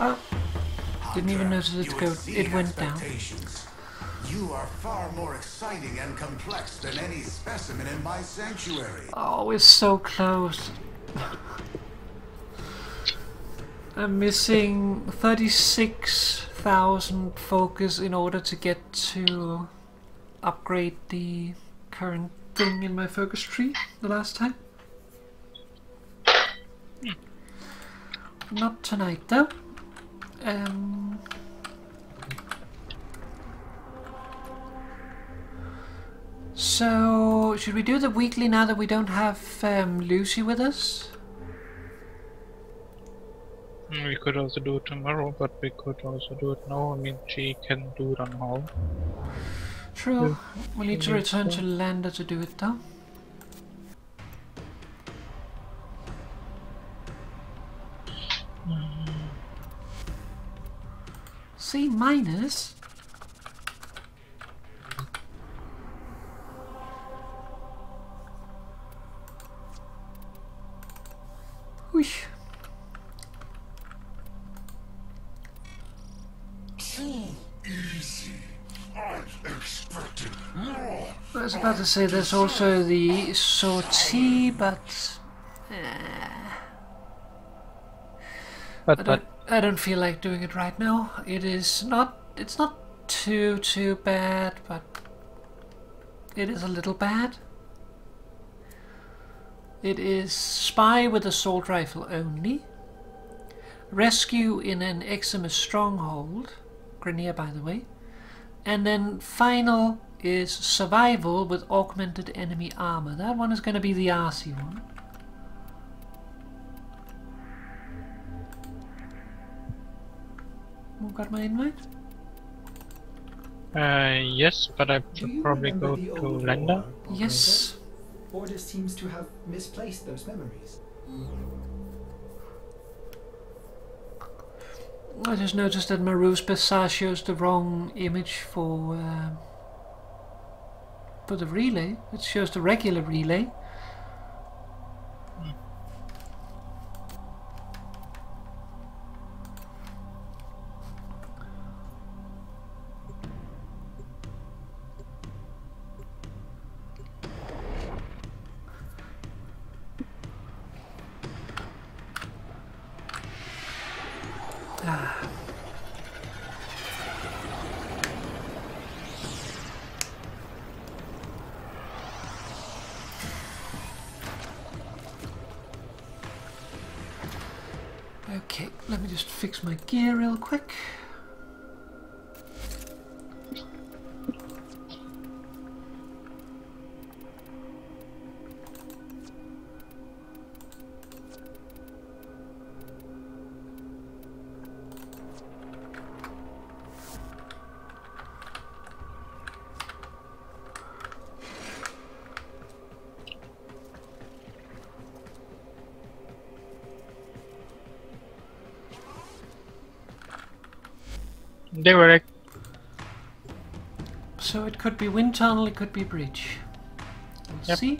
Oh, didn't even notice it went down. You are far more exciting and complex than any specimen in my sanctuary. Oh, we're so close. I'm missing 36,000 focus in order to get to upgrade the current thing in my focus tree the last time. Not tonight though. So, should we do the weekly now that we don't have Lucy with us? We could also do it tomorrow, but we could also do it now. I mean, she can do it on home. True. We need to return to Lander to do it though. C minus? Whoosh. Too easy. I expected more. I was about to say there's also the sortie, but I don't feel like doing it right now. It's not too bad, but it is a little bad. It is spy with assault rifle only. Rescue in an Eczema stronghold. Grenier, by the way. And then final is survival with augmented enemy armor. That one is going to be the RC one. Who got my invite? Yes, but I should probably go to Lander. Yes. Orders seems to have misplaced those memories. I just noticed that Maru's Bazaar shows the wrong image for the relay. It shows the regular relay. Okay, let me just fix my gear real quick. They were like, So it could be wind tunnel, it could be bridge. We'll Yep. see.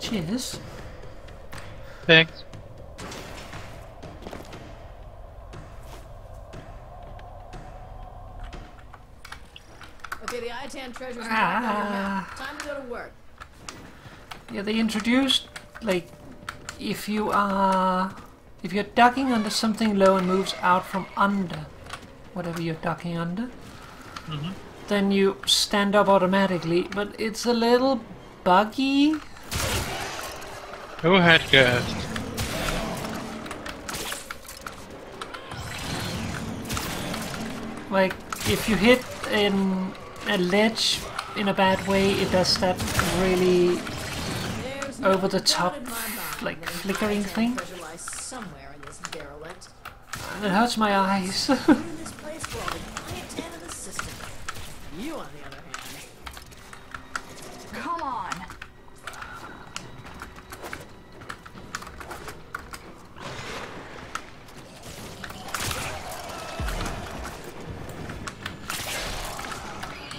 Cheers. Thanks. Okay, the ITAN treasure's marked on your map. Time to go to work. Yeah, they introduced, like, if you're ducking under something low and moves out from under whatever you're ducking under, then you stand up automatically, but it's a little buggy. Who had guessed? Like, if you hit in a ledge in a bad way, it does that really over the top, like, flickering thing. Treasure lies somewhere in this derelict. And it hurts my eyes. In this place for all the ITAN in the system. You, on the other hand. Come on.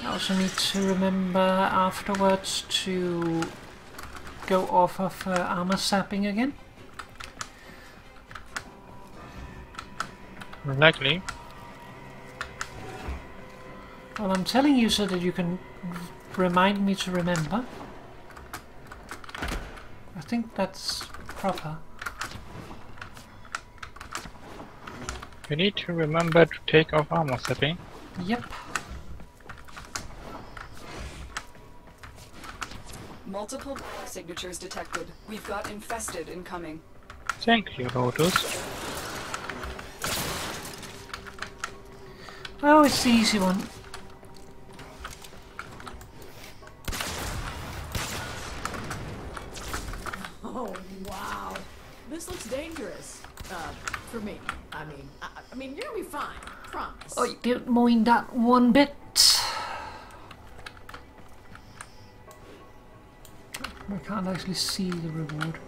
I also need to remember afterwards to go off of armor sapping again. Likely. Well, I'm telling you so that you can remind me to remember. I think that's proper. You need to remember to take off armor setting. Yep. Multiple signatures detected. We've got infested incoming. Thank you, Lotus. Oh, it's the easy one. Oh, wow. This looks dangerous. For me. I mean, you're gonna be fine. Promise. I don't mind that one bit. I can't actually see the reward.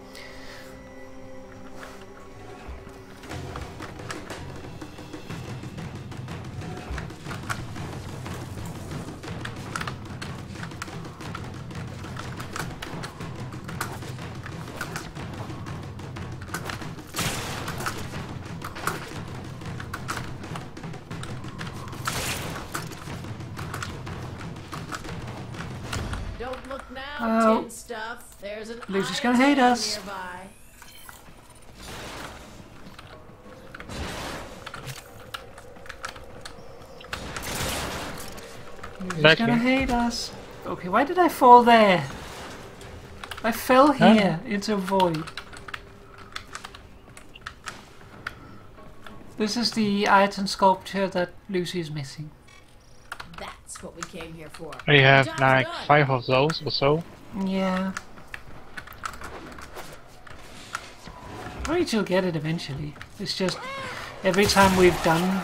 Don't look now, Oh. tin stuff. There's an Lucy's gonna hate ITAN us. nearby. He's Likely. gonna hate us. Okay, why did I fall there? I fell here into a void. This is the item sculpture that Lucy is missing. That's what we came here for. We have Job's like done. 5 of those or so. Yeah. I think she'll get it eventually. It's just every time we've done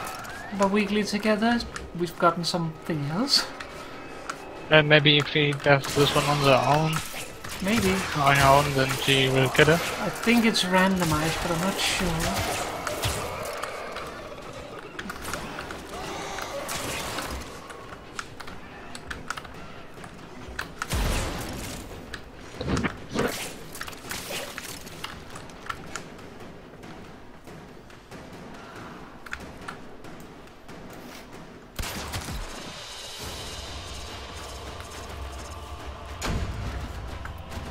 the weekly together, we've gotten something else. And maybe if she does this one on her own, Maybe. then she will get it. I think it's randomized, but I'm not sure.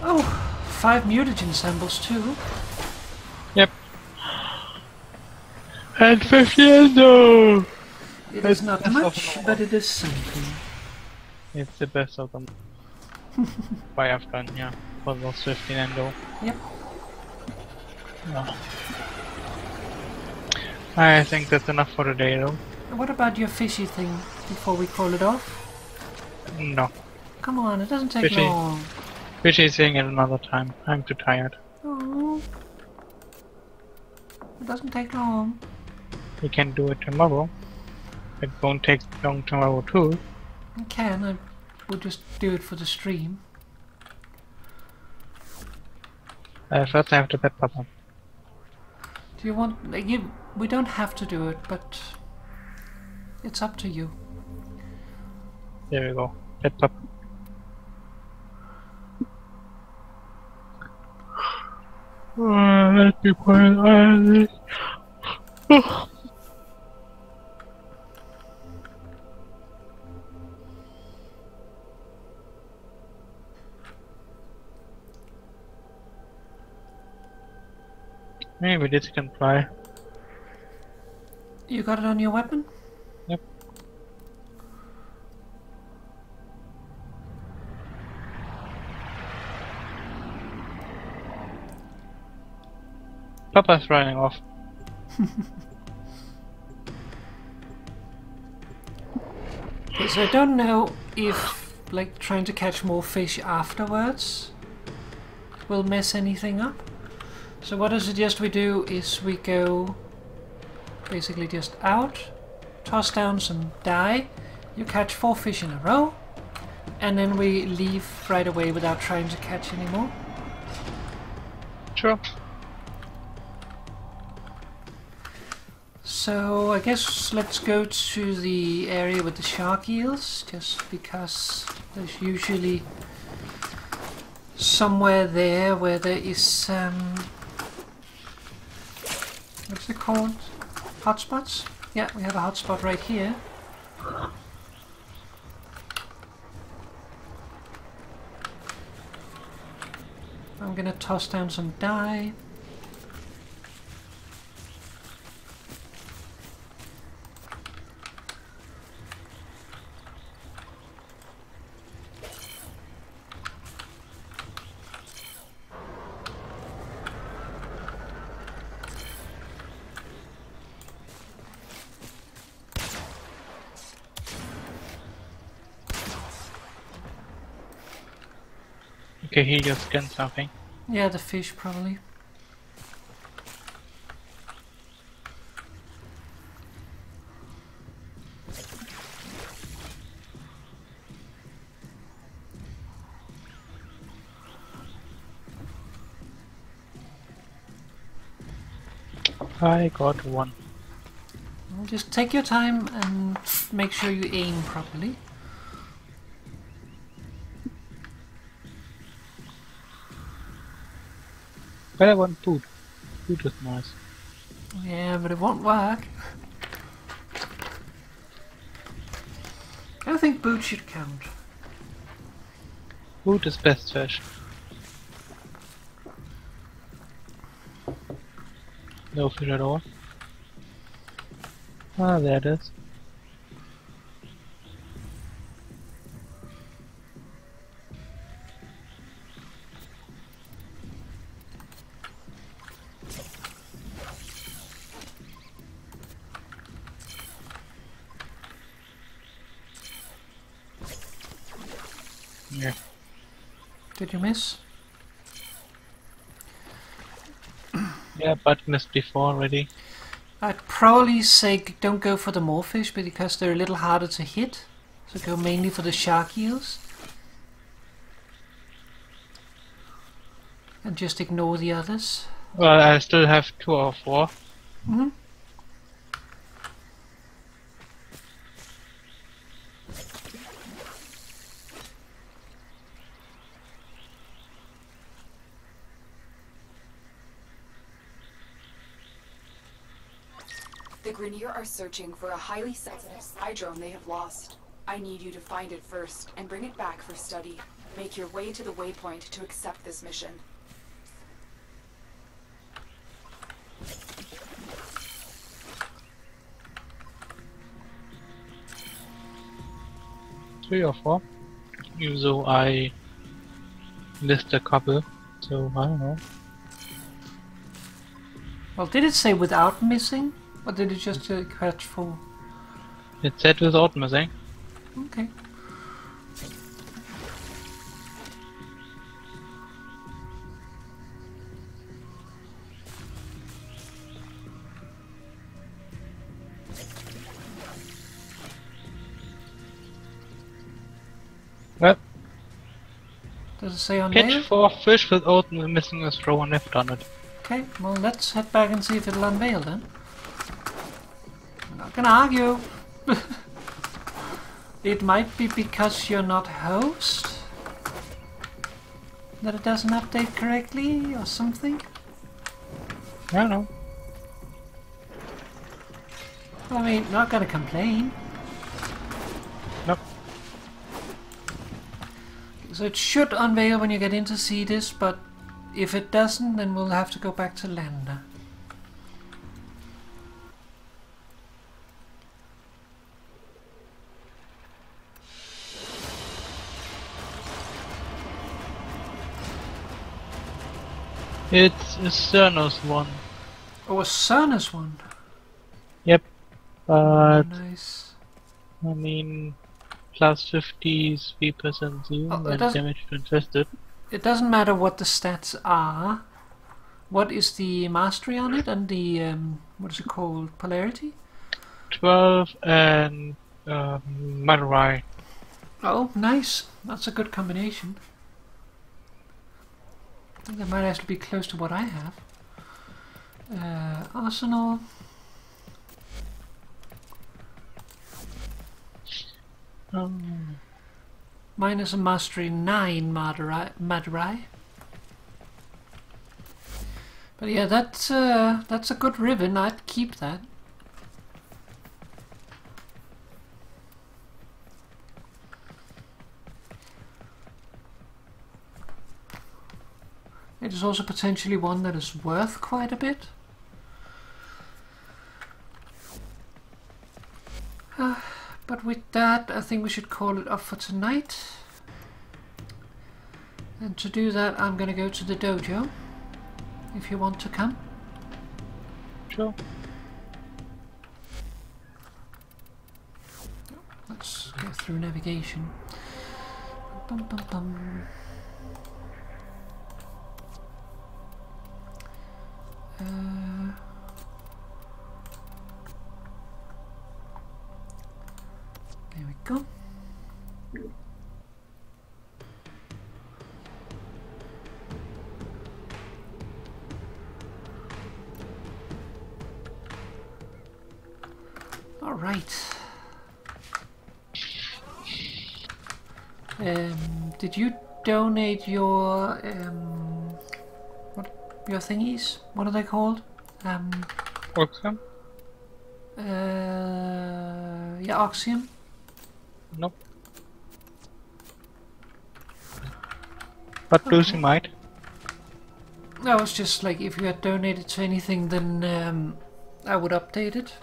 Oh, 5 mutagen samples too. Yep. And 50 endo! It is not much, but it is something. It's the best of them. Why I've done, yeah. For those 15 endo. Yep. No. I think that's enough for today though. What about your fishy thing before we call it off? No. Come on, it doesn't take Fishy. long. Which is saying it another time. I'm too tired. Oh. It doesn't take long. We can do it tomorrow. It won't take long tomorrow too. I can, I would just do it for the stream. First I have to pet Papa. Do you want... like, we don't have to do it, but... it's up to you. There we go. Pet Papa. Let me put it on. Maybe this can fly. You got it on your weapon? Yep. Papa's running off. Okay, so I don't know if like trying to catch more fish afterwards will mess anything up. So what I suggest we do is we go basically just out, toss down some dye, you catch 4 fish in a row, and then we leave right away without trying to catch any more. Sure. So I guess let's go to the area with the shark eels, just because there's usually somewhere there where there is what's it called? Hotspots? Yeah, we have a hotspot right here. I'm gonna toss down some dye. Okay, he just scanned something. Yeah, the fish probably. I got one. Well, just take your time and make sure you aim properly. But I want food. Food is nice. Yeah, but it won't work. I don't think boots should count. Food is best fish. No fish at all. Ah, there it is. Yeah. Did you miss? Yeah, but missed before already. I'd probably say don't go for the moorfish because they're a little harder to hit. So go mainly for the shark eels. And just ignore the others. Well, I still have 2 or 4. Mm-hmm. The Grenier are searching for a highly sensitive spy drone they have lost. I need you to find it first and bring it back for study. Make your way to the waypoint to accept this mission. Three or 4. Even though I missed a couple, so I don't know. Well, did it say without missing? Or did it just catch 4? It said without missing. Okay. Well, Does it say on catch mail? 4 fish without missing a throw and I've done it. Okay, well let's head back and see if it'll unveil then. I'm not gonna argue. It might be because you're not host that it doesn't update correctly or something. I don't know. I mean, not gonna complain. Nope. So it should unveil when you get in to see this, but if it doesn't, then we'll have to go back to Lander. It's a Cernos one. Oh, a Cernus one. Yep. But Nice. I mean, plus 50 3% zoom Oh, it and doesn't- damage to infested. It doesn't matter what the stats are. What is the mastery on it and the what is it called? Polarity? 12 and Madurai. Oh, nice. That's a good combination. I think that might actually be close to what I have. Arsenal. Minus a mastery 9 Madurai. But yeah, that's a good ribbon. I'd keep that. It is also potentially one that is worth quite a bit. But with that, I think we should call it up for tonight. And to do that, I'm gonna go to the dojo. If you want to come. Sure. Let's go through navigation. Bum, bum, bum. There we go. All right. Did you donate your your thingies? What are they called? Oxium? Yeah, Oxium. Nope. But Lucy might. No, it's just like if you had donated to anything, then I would update it.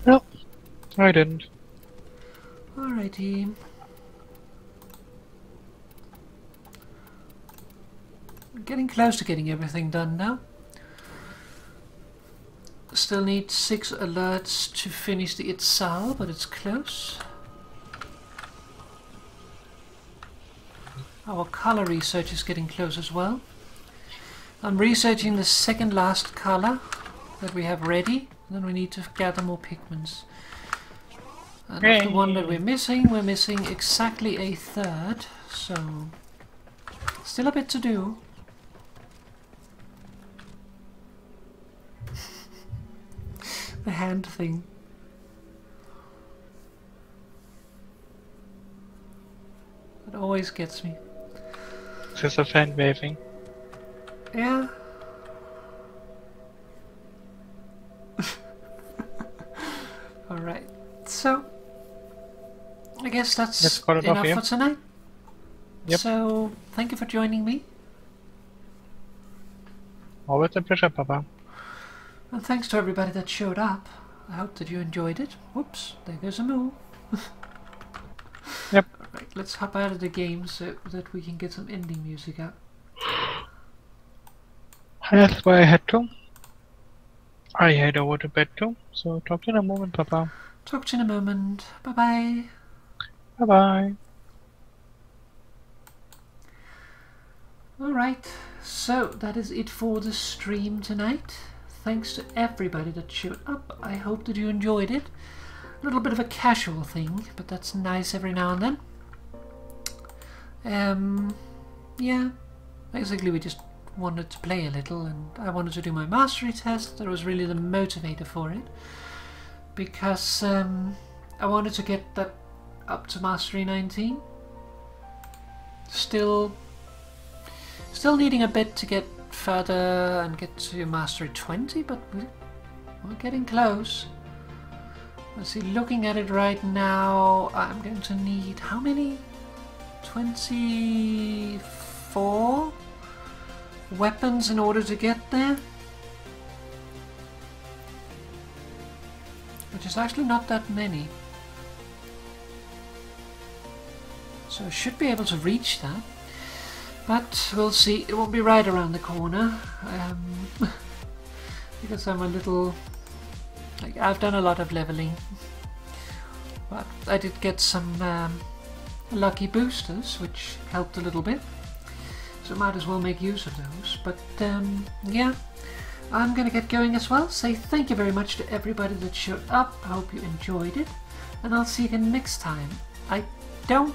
No, I didn't. Alrighty. We're getting close to getting everything done now. Still need 6 alerts to finish the Itzal, but it's close. Our color research is getting close as well. I'm researching the second last color that we have ready. Then we need to gather more pigments. And of the one that we're missing exactly a third. So, still a bit to do. The hand thing. It always gets me. Just a fan waving. Yeah. Alright, so I guess that's enough for tonight. Yep. So, thank you for joining me. Always a pleasure, Papa. And thanks to everybody that showed up. I hope that you enjoyed it. Whoops, there goes a moo. Yep. Alright, let's hop out of the game so that we can get some ending music out. That's why I had to. I head over to bed too, so talk to you in a moment, Papa. Talk to you in a moment. Bye bye. Bye bye. Alright, so that is it for the stream tonight. Thanks to everybody that showed up. I hope that you enjoyed it. A little bit of a casual thing, but that's nice every now and then. Yeah, basically we just wanted to play a little, and I wanted to do my mastery test. That was really the motivator for it, because I wanted to get that up to mastery 19. Still needing a bit to get bit further and get to Mastery 20, but we're getting close. Let's see, looking at it right now, I'm going to need how many? 24 weapons in order to get there. Which is actually not that many. So I should be able to reach that. But we'll see, it won't be right around the corner. Because I'm a little... like, I've done a lot of leveling. But I did get some lucky boosters, which helped a little bit. So might as well make use of those. But yeah, I'm gonna get going as well. Say thank you very much to everybody that showed up. I hope you enjoyed it. And I'll see you again next time. I don't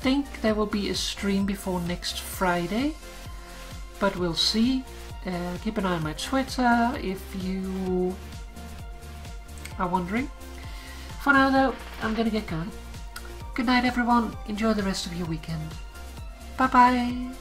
think there will be a stream before next Friday. But we'll see. Keep an eye on my Twitter if you are wondering. For now though, I'm gonna get going. Good night everyone, enjoy the rest of your weekend. Bye bye!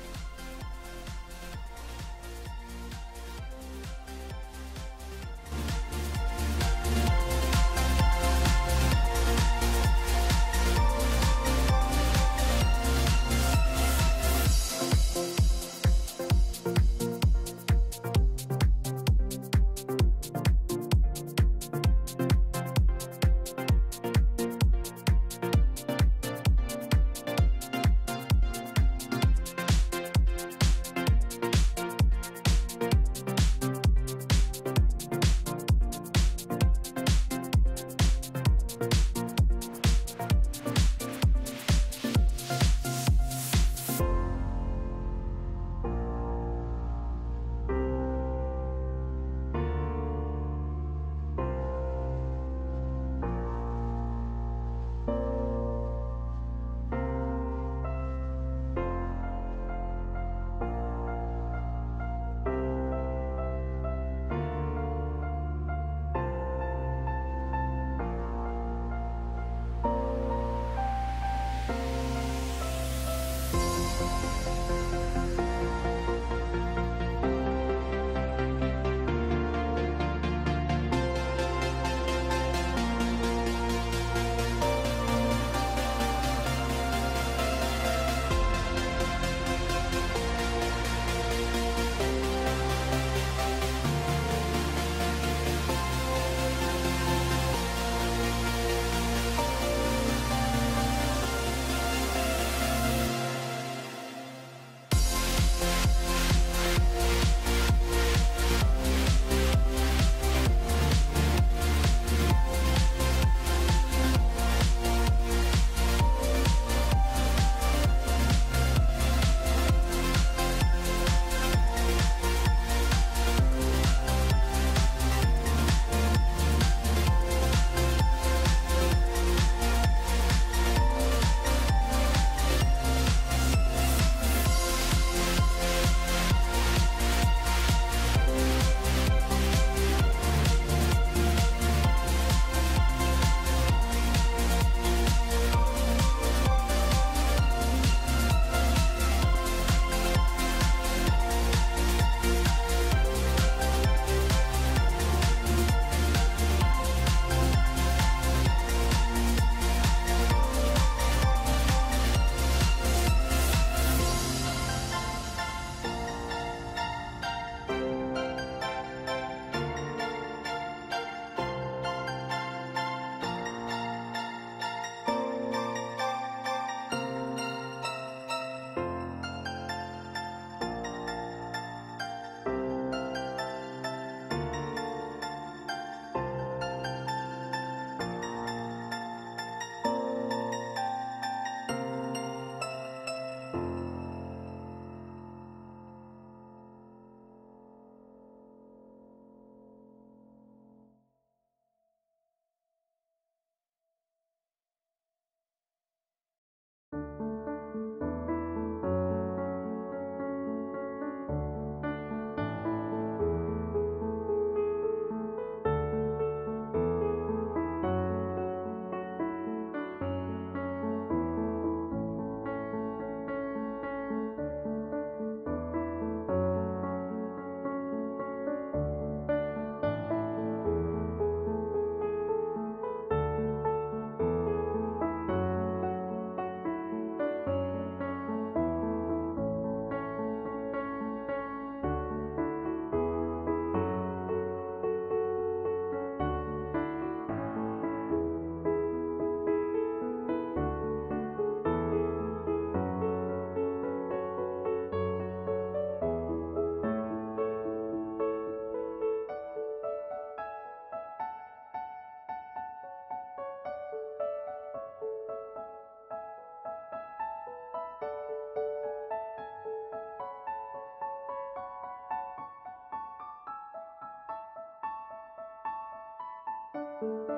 you.